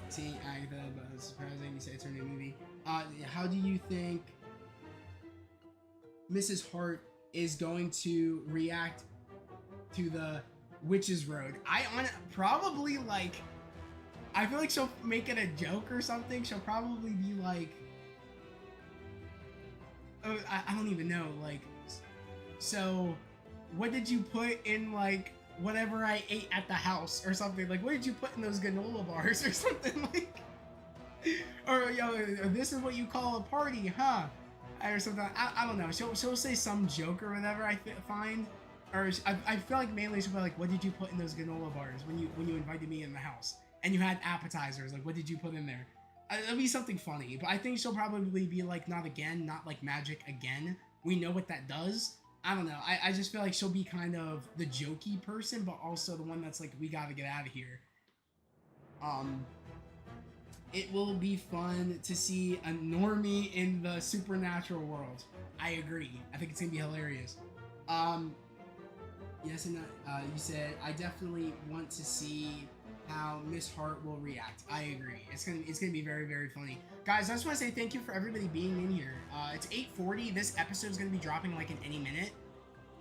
See Agatha, but it's surprising you say it's her new movie. How do you think Mrs. Hart is going to react to the Witch's Road? Probably like, I feel like she'll make it a joke or something. She'll probably be like, oh, I don't even know, like, so what did you put in, like, whatever I ate at the house or something? Like, what did you put in those granola bars or something? Like, or, yo, this is what you call a party, huh? Or something. I don't know. She'll say some joke or whatever, I find. Or I feel like mainly she'll be like, what did you put in those granola bars when you invited me in the house and you had appetizers? Like, what did you put in there? It'll be something funny, but I think she'll probably be like, not again, not like magic again. We know what that does. I don't know. I just feel like she'll be kind of the jokey person, but also the one that's like, we gotta get out of here. It will be fun to see a normie in the supernatural world. I agree. I think it's gonna be hilarious. Yes, and you said, I definitely want to see how Miss Hart will react. I agree. It's gonna be very, very funny. Guys, I just want to say thank you for everybody being in here. It's 8:40. This episode is gonna be dropping like in any minute.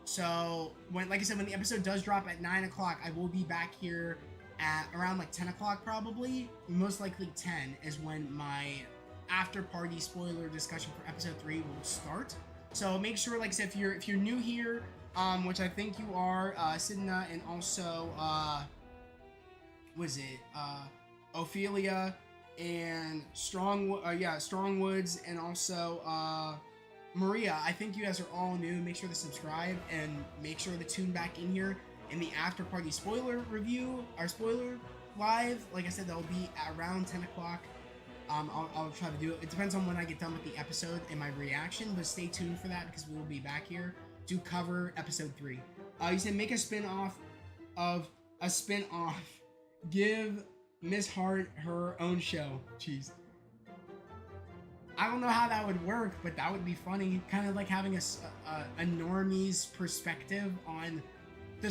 So like I said, when the episode does drop at 9 o'clock, I will be back here at around like 10 o'clock probably. Most likely 10 is when my after party spoiler discussion for episode 3 will start. So make sure, like I said, if you're new here, which I think you are, Sidna, and also was it Ophelia and Strongwoods, and also Maria. I think you guys are all new. Make sure to subscribe and make sure to tune back in here in the after party spoiler review, our spoiler live. Like I said, that'll be at around 10 o'clock. I'll try to do it. It depends on when I get done with the episode and my reaction, but stay tuned for that because we will be back here to cover episode 3. You said make a spin-off of a spin-off. Give Miss Hart her own show. Jeez. I don't know how that would work, but that would be funny. Kind of like having a normie's perspective on the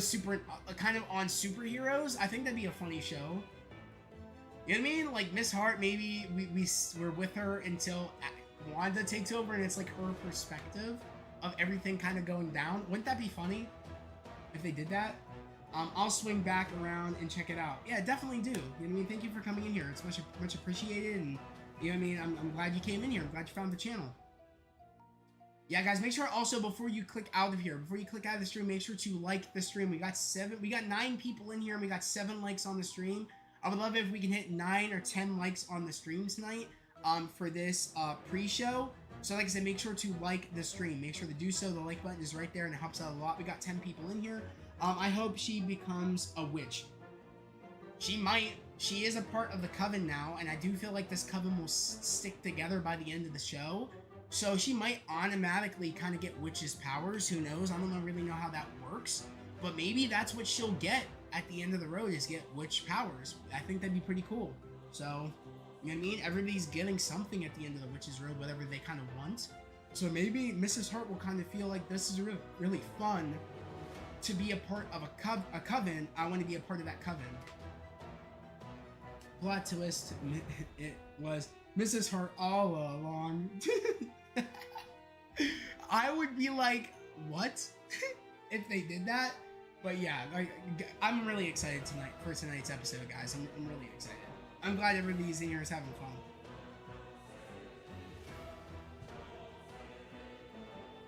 kind of on superheroes. I think that'd be a funny show. You know what I mean? Like Miss Hart, maybe we're with her until Wanda takes over, and it's like her perspective of everything kind of going down. Wouldn't that be funny if they did that? I'll swing back around and check it out. Yeah, definitely do. You know what I mean? Thank you for coming in here. It's much appreciated, and you know what I mean? I'm glad you came in here. I'm glad you found the channel. Yeah, guys, make sure also before you click out of the stream, make sure to like the stream. We got 9 people in here, and we got 7 likes on the stream. I would love it if we can hit 9 or 10 likes on the stream tonight for this pre-show. So like I said, make sure to like the stream. Make sure to do so. The like button is right there, and it helps out a lot. We got 10 people in here. I hope she becomes a witch. She might. She is a part of the coven now, and I do feel like this coven will stick together by the end of the show. So she might automatically kind of get witch's powers. Who knows? I don't really know how that works. But maybe that's what she'll get at the end of the road, is get witch powers. I think that'd be pretty cool. So, you know what I mean? Everybody's getting something at the end of the witch's road, whatever they kind of want. So maybe Mrs. Hart will kind of feel like this is really, really fun to be a part of a coven. I want to be a part of that coven. Plot twist, it was Mrs. Hart all along. I would be like, what? If they did that? But yeah, I'm really excited for tonight's episode, guys. I'm really excited. I'm glad everybody's in here is having fun.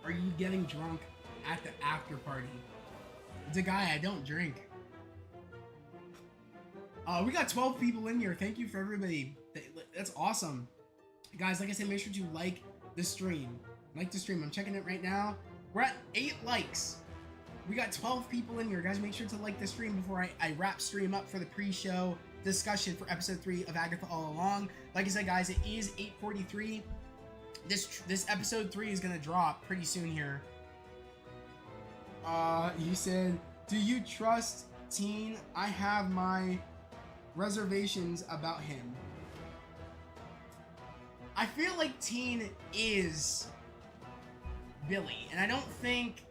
Are you getting drunk at the after party? It's a guy, I don't drink. We got 12 people in here. Thank you for everybody. That's awesome. Guys, like I said, make sure to like the stream. Like the stream. I'm checking it right now. We're at 8 likes. We got 12 people in here. Guys, make sure to like the stream before I wrap stream up for the pre-show discussion for episode 3 of Agatha All Along. Like I said, guys, it is 8:43. This episode 3 is gonna drop pretty soon here. He said, do you trust Teen? I have my reservations about him. I feel like Teen is Billy, and I don't think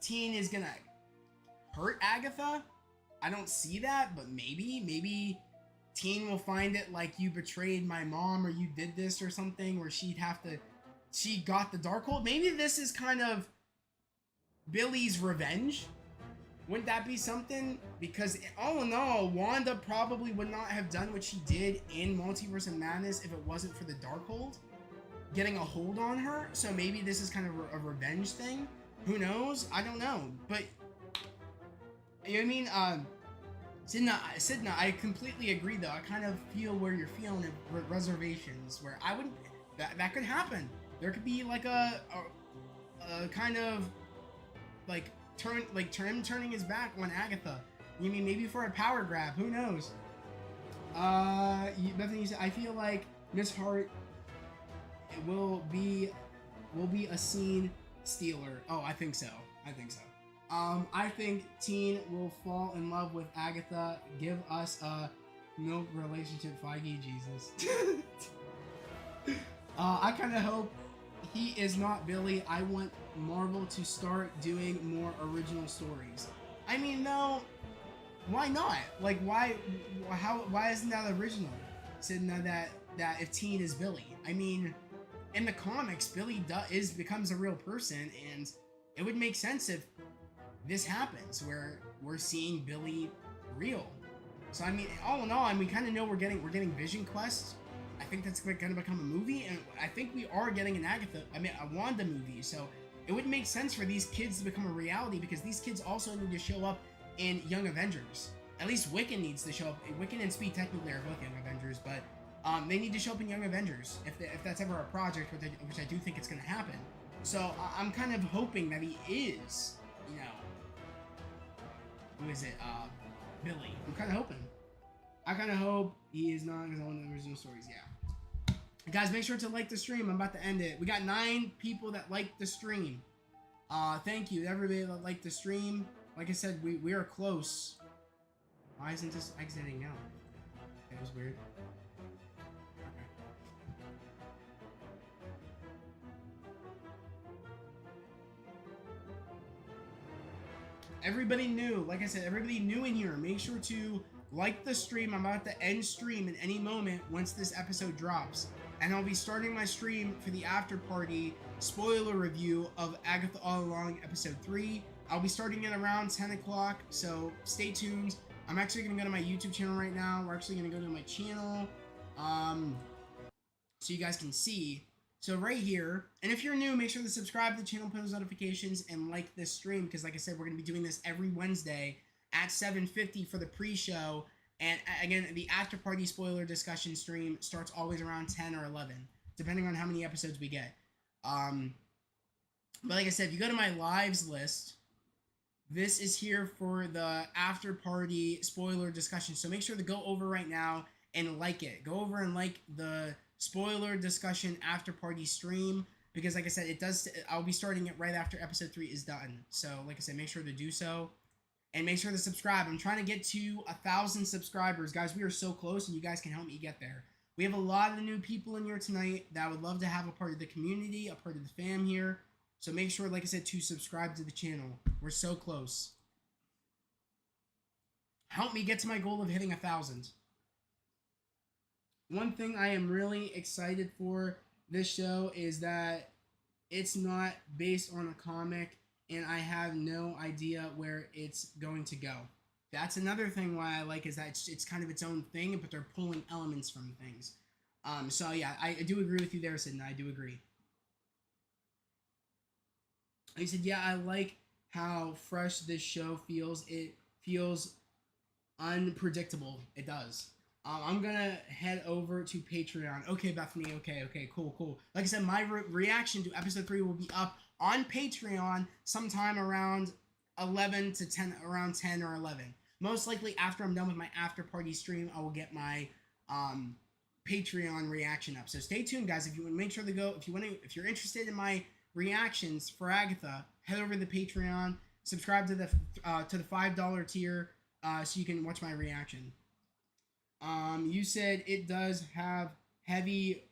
Teen is gonna hurt Agatha. I don't see that, but maybe Teen will find it like, you betrayed my mom, or you did this or something, where she got the Darkhold. Maybe this is kind of Billy's revenge. Wouldn't that be something? Because all in all, Wanda probably would not have done what she did in Multiverse of Madness if it wasn't for the Darkhold getting a hold on her. So maybe this is kind of a revenge thing. Who knows? I don't know. But you know what I mean? Sidna, I completely agree though. I kind of feel where you're feeling reservations, where I wouldn't, that could happen. There could be like a kind of like turning his back on Agatha. You mean maybe for a power grab? Who knows? Bethany said, I feel like Miss Hart will be a scene stealer. Oh, I think so. I think Teen will fall in love with Agatha. Give us a milk relationship, Feige Jesus. I kind of hope he is not Billy. I want Marvel to start doing more original stories. I mean, no, why not? Like, why isn't that original? Saying that if Teen is Billy, I mean, in the comics, Billy becomes a real person, and it would make sense if this happens, where we're seeing Billy real. So I mean, all in all, and we kind of know we're getting Vision Quest. I think that's going to become a movie, and I think we are getting a Wanda movie. So it would make sense for these kids to become a reality, because these kids also need to show up in Young Avengers. At least Wiccan needs to show up. Wiccan and Speed technically are both Young Avengers, but they need to show up in Young Avengers if that's ever a project, which I do think it's going to happen. So I'm kind of hoping that he is, you know, who is it? Billy. I'm kind of hoping. I kind of hope he is not one of the original stories. Yeah. Guys, make sure to like the stream. I'm about to end it. We got 9 people that liked the stream. Thank you to everybody that liked the stream. Like I said, we are close. Why isn't this exiting now? That was weird. Everybody new, like I said, everybody new in here, make sure to like the stream. I'm about to end stream in any moment once this episode drops. And I'll be starting my stream for the after party spoiler review of Agatha All Along episode 3. I'll be starting it around 10 o'clock, so stay tuned. I'm actually going to go to my YouTube channel right now. We're actually going to go to my channel so you guys can see. So right here, and if you're new, make sure to subscribe to the channel, post notifications, and like this stream, because like I said, we're going to be doing this every Wednesday at 7:50 for the pre-show, and again, the after-party spoiler discussion stream starts always around 10 or 11, depending on how many episodes we get. But like I said, if you go to my lives list, this is here for the after-party spoiler discussion, so make sure to go over right now and like it. Go over and like the spoiler discussion after party stream, because like I said, I'll be starting it right after episode 3 is done. So like I said, make sure to do so. And make sure to subscribe. I'm trying to get to 1,000 subscribers. Guys, we are so close, and you guys can help me get there. We have a lot of new people in here tonight that would love to have a part of the community, a part of the fam here. So make sure, like I said, to subscribe to the channel. We're so close. Help me get to my goal of hitting 1,000. One thing I am really excited for this show is that it's not based on a comic, and I have no idea where it's going to go. That's another thing why I like is that it's kind of its own thing, but they're pulling elements from things. So yeah, I do agree with you there, Sidney. I do agree. I said, yeah, I like how fresh this show feels. It feels unpredictable. It does. I'm gonna head over to Patreon. Okay, Bethany. Okay, cool. Like I said, my reaction to episode 3 will be up on Patreon sometime around 11 to 10, around 10 or 11. Most likely after I'm done with my after party stream, I will get my Patreon reaction up. So stay tuned, guys. If you want to make sure to go, if you're interested in my reactions for Agatha, head over to the Patreon, subscribe to the $5 tier, so you can watch my reaction. You said it does have heavy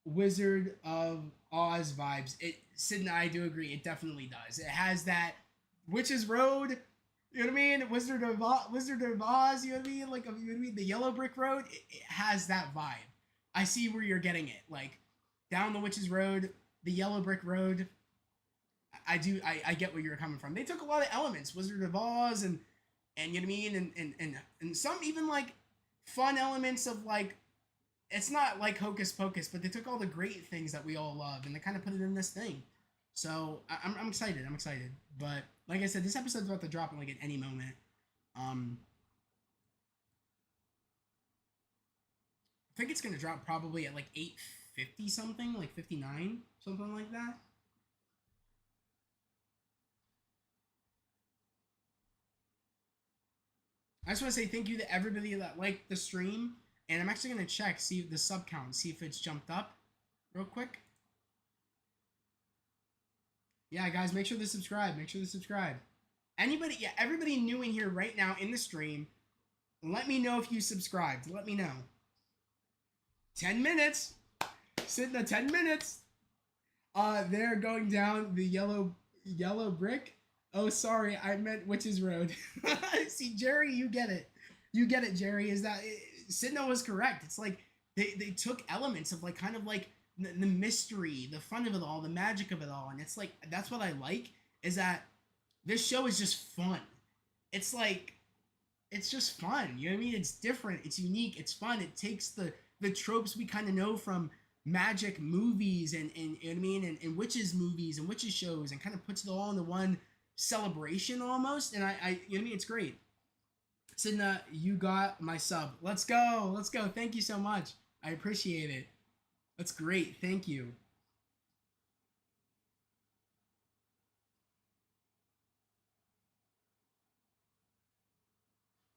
Wizard of Oz vibes. Sid and I do agree. It definitely does. It has that Witch's Road. You know what I mean? Wizard of Oz. You know what I mean? Like, you know what I mean? The Yellow Brick Road. It has that vibe. I see where you're getting it. Like down the Witch's Road, the Yellow Brick Road. I get where you're coming from. They took a lot of elements, Wizard of Oz, and you know what I mean, and some even like fun elements of like, it's not like Hocus Pocus, but they took all the great things that we all love and they kind of put it in this thing. So I'm excited. But like I said, this episode's about to drop in like at any moment. I think it's gonna drop probably at like 8:50 something, like 59, something like that. I just want to say thank you to everybody that liked the stream, and I'm actually gonna check, see the sub count, see if it's jumped up real quick. Yeah, guys, make sure to subscribe. Anybody, yeah, everybody new in here right now in the stream, let me know if you subscribed. Let me know. 10 minutes. Sitting at 10 minutes. They're going down the yellow brick. Oh, sorry, I meant Witch's Road. See, Jerry, you get it. Jerry. Is that Sidno was correct? It's like they took elements of like kind of like the mystery, the fun of it all, the magic of it all, and it's like that's what I like is that this show is just fun. It's like it's just fun. You know what I mean? It's different. It's unique. It's fun. It takes the tropes we kind of know from magic movies and you know what I mean, and witches movies and witches shows, and kind of puts it all into one celebration almost. And I you know what I mean? It's great. Sidna, you got my sub. Let's go. Thank you so much. I appreciate it. That's great. Thank you.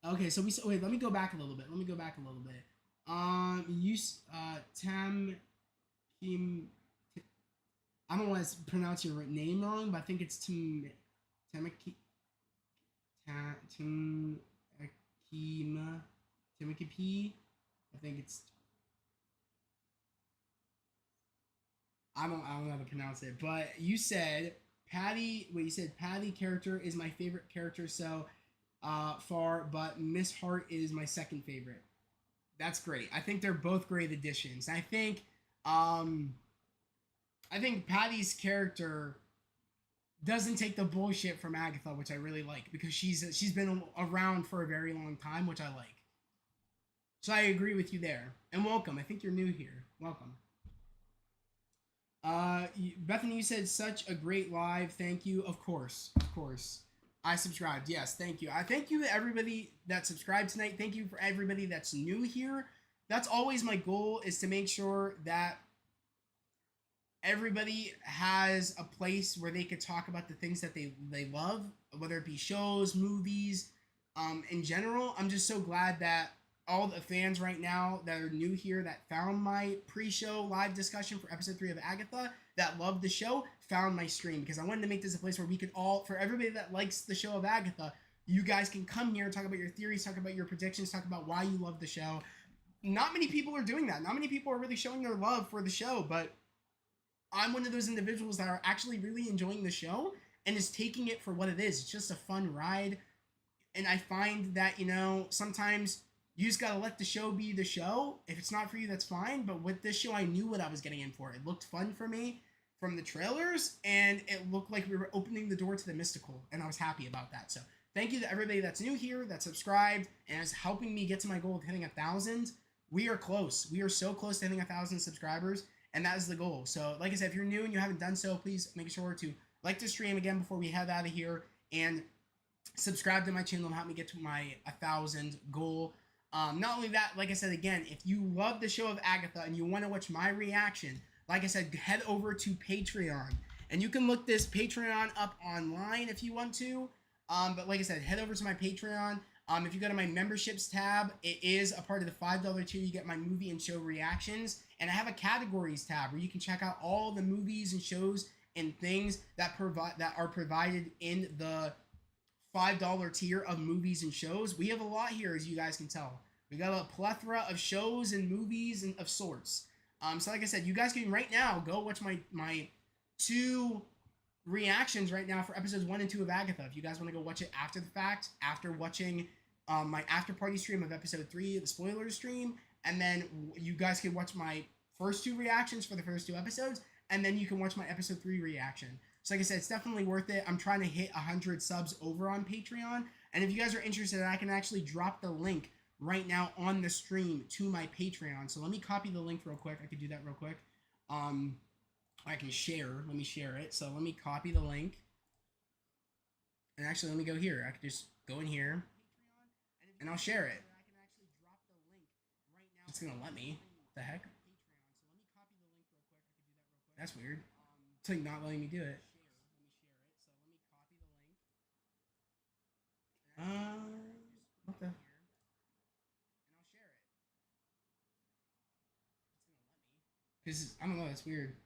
Okay, so wait, let me go back a little bit. Tam Kim, I don't want to pronounce your name wrong, but I think it's Tamakipi. I think it's. I don't know how to pronounce it, but you said Patty. Wait, you said Patty character is my favorite character so far, but Miss Hart is my second favorite. That's great. I think they're both great additions. I think Patty's character doesn't take the bullshit from Agatha, which I really like, because she's been around for a very long time, which I like. So I agree with you there. And welcome. I think you're new here. Welcome. Bethany, you said such a great live. Thank you. Of course. I subscribed. Yes, thank you. I thank you to everybody that subscribed tonight. Thank you for everybody that's new here. That's always my goal, is to make sure that everybody has a place where they could talk about the things that they love, whether it be shows, movies, in general. I'm just so glad that all the fans right now that are new here that found my pre-show live discussion for episode 3 of Agatha, that loved the show, found my stream, because I wanted to make this a place where we could all, for everybody that likes the show of Agatha, you guys can come here, talk about your theories, talk about your predictions, talk about why you love the show. Not many people are doing that. Not many people are really showing their love for the show, but I'm one of those individuals that are actually really enjoying the show and is taking it for what it is. It's just a fun ride. And I find that, you know, sometimes you just gotta let the show be the show. If it's not for you, that's fine. But with this show, I knew what I was getting in for. It looked fun for me from the trailers, and it looked like we were opening the door to the mystical, and I was happy about that. So thank you to everybody that's new here, that subscribed, and is helping me get to my goal of hitting 1,000. We are close. We are so close to hitting 1,000 subscribers, and that is the goal. So like I said, if you're new and you haven't done so, please make sure to like the stream again before we head out of here, and subscribe to my channel and help me get to my 1,000 goal. Not only that, like I said again, if you love the show of Agatha and you want to watch my reaction, like I said, head over to Patreon. And you can look this Patreon up online if you want to. But like I said, head over to my Patreon. If you go to my memberships tab, it is a part of the $5 tier. You get my movie and show reactions. And I have a categories tab where you can check out all the movies and shows and things that are provided in the $5 tier of movies and shows. We have a lot here, as you guys can tell. We got a plethora of shows and movies and of sorts. So like I said, you guys can right now go watch my 2 reactions right now for episodes 1 and 2 of Agatha. If you guys want to go watch it after the fact, after watching my after party stream of episode 3, the spoiler stream, and then you guys can watch my first 2 reactions for the first 2 episodes, and then you can watch my episode 3 reaction. So like I said, it's definitely worth it. I'm trying to hit 100 subs over on Patreon. And if you guys are interested, I can actually drop the link right now on the stream to my Patreon. So let me copy the link real quick. I could do that real quick. I can share. Let me share it. So let me copy the link. And actually, let me go here. I could just go in here. And I'll share it. It's going to let me. What the heck? That's weird. It's like not letting me do it. What the? Because I don't know, that's weird.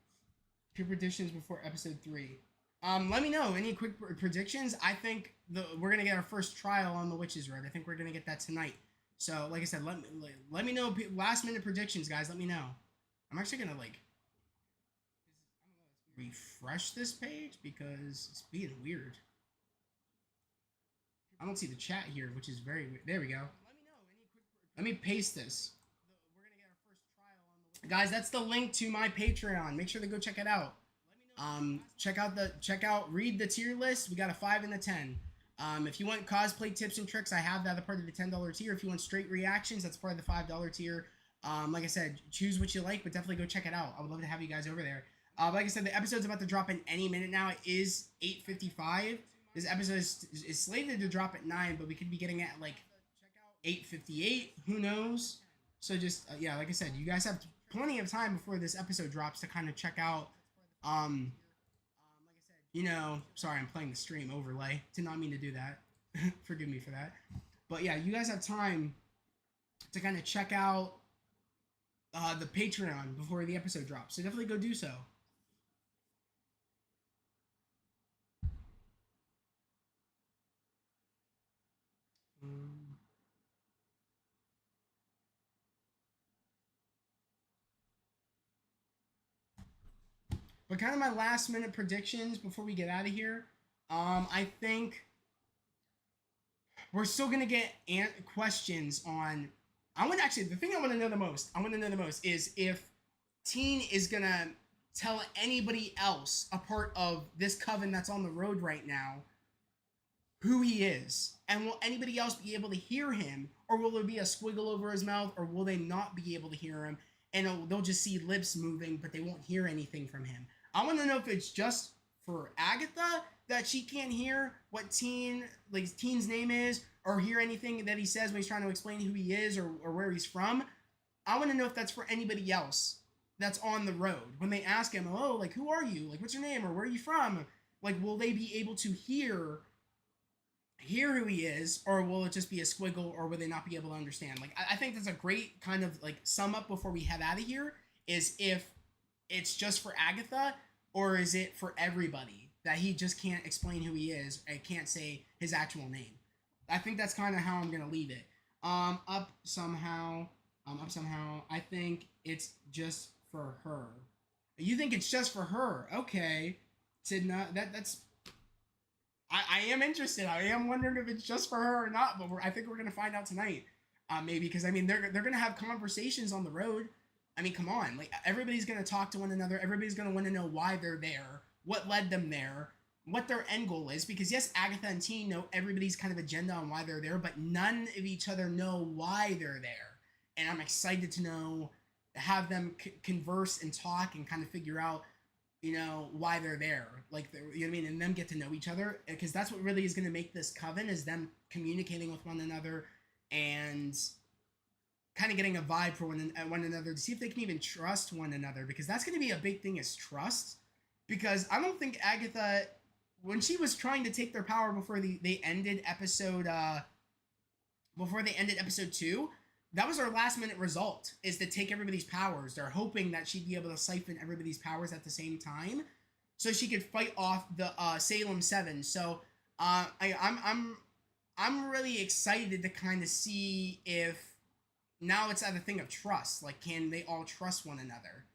Pure predictions before episode 3. Let me know any quick predictions. I think we're gonna get our first trial on the Witch's Road. I think we're gonna get that tonight. So, like I said, let me know last minute predictions, guys. Let me know. I'm actually gonna refresh this page because it's being weird. I don't see the chat here, which is very weird. There we go. Let me paste this. Guys, that's the link to my Patreon. Make sure to go check it out. Read the tier list. We got a 5 and a 10. If you want cosplay tips and tricks, I have that a part of the $10 tier. If you want straight reactions, that's part of the $5 tier. Like I said, choose what you like, but definitely go check it out. I would love to have you guys over there. Like I said, the episode's about to drop in any minute now. It is 8:55. This episode is slated to drop at 9, but we could be getting at like 8:58. Who knows? So just, yeah, like I said, you guys have plenty of time before this episode drops to kind of check out, you know, sorry, I'm playing the stream overlay. Did not mean to do that. Forgive me for that. But yeah, you guys have time to kind of check out the Patreon before the episode drops. So definitely go do so. But kind of my last minute predictions before we get out of here. I think we're still gonna get questions on. The thing I want to know the most. Is if Teen is gonna tell anybody else a part of this coven that's on the road right now who he is, and will anybody else be able to hear him, or will there be a squiggle over his mouth, or will they not be able to hear him, and they'll just see lips moving, but they won't hear anything from him. I want to know if it's just for Agatha that she can't hear what Teen's name is, or hear anything that he says when he's trying to explain who he is or where he's from. I want to know if that's for anybody else that's on the road. When they ask him, oh, like, who are you? Like, what's your name? Or where are you from? Like, will they be able to hear hear who he is, or will it just be a squiggle, or will they not be able to understand? Like, I think that's a great kind of like sum up before we head out of here. Is if it's just for Agatha, or is it for everybody that he just can't explain who he is and can't say his actual name? I think that's kind of how I'm gonna leave it. Up somehow. Up somehow. I think it's just for her. You think it's just for her? Okay. Sidna, that's I am interested. I am wondering if it's just for her or not, but I think we're gonna find out tonight. Maybe because I mean they're gonna have conversations on the road. I mean, come on, like everybody's gonna talk to one another. Everybody's gonna want to know why they're there, what led them there, what their end goal is. Because yes, Agatha and T know everybody's kind of agenda on why they're there, but none of each other know why they're there. And I'm excited to know, have them converse and talk and kind of figure out why they're there, like you know what I mean, and them get to know each other, because that's what really is going to make this coven, is them communicating with one another and kind of getting a vibe for one another, to see if they can even trust one another, because that's going to be a big thing, is trust. Because I don't think Agatha, when she was trying to take their power before they ended episode 2, that was our last minute result, is to take everybody's powers. They're hoping that she'd be able to siphon everybody's powers at the same time, so she could fight off the Salem 7. So I'm really excited to kind of see if now it's at a thing of trust. Like, can they all trust one another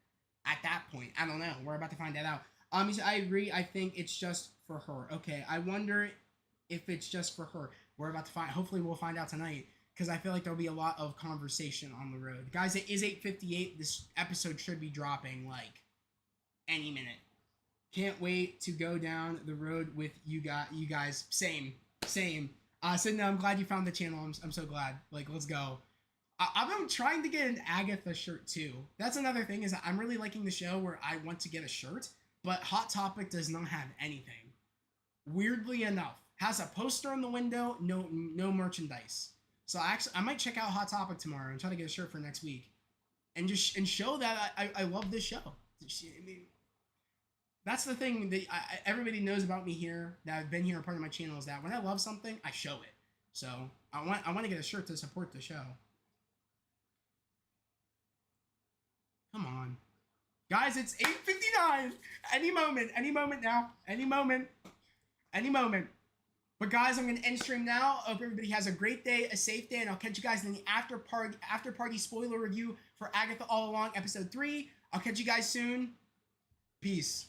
at that point? I don't know. We're about to find that out. I agree. I think it's just for her. Okay, I wonder if it's just for her. We're about to find. Hopefully, we'll find out tonight, because I feel like there'll be a lot of conversation on the road. Guys, it is 8:58. This episode should be dropping, like, any minute. Can't wait to go down the road with you guys. Same. Sidna, I'm glad you found the channel. I'm so glad. Like, let's go. I've been trying to get an Agatha shirt, too. That's another thing, is I'm really liking the show where I want to get a shirt, but Hot Topic does not have anything. Weirdly enough. Has a poster in the window, no merchandise. So I might check out Hot Topic tomorrow and try to get a shirt for next week, and just show that I love this show. I mean, that's the thing that everybody knows about me here, that I've been here and part of my channel, is that when I love something, I show it. So I want to get a shirt to support the show. Come on, guys! It's 8:59. Any moment now. Any moment. But guys, I'm going to end stream now. Hope everybody has a great day, a safe day, and I'll catch you guys in the after party spoiler review for Agatha All Along episode 3. I'll catch you guys soon. Peace.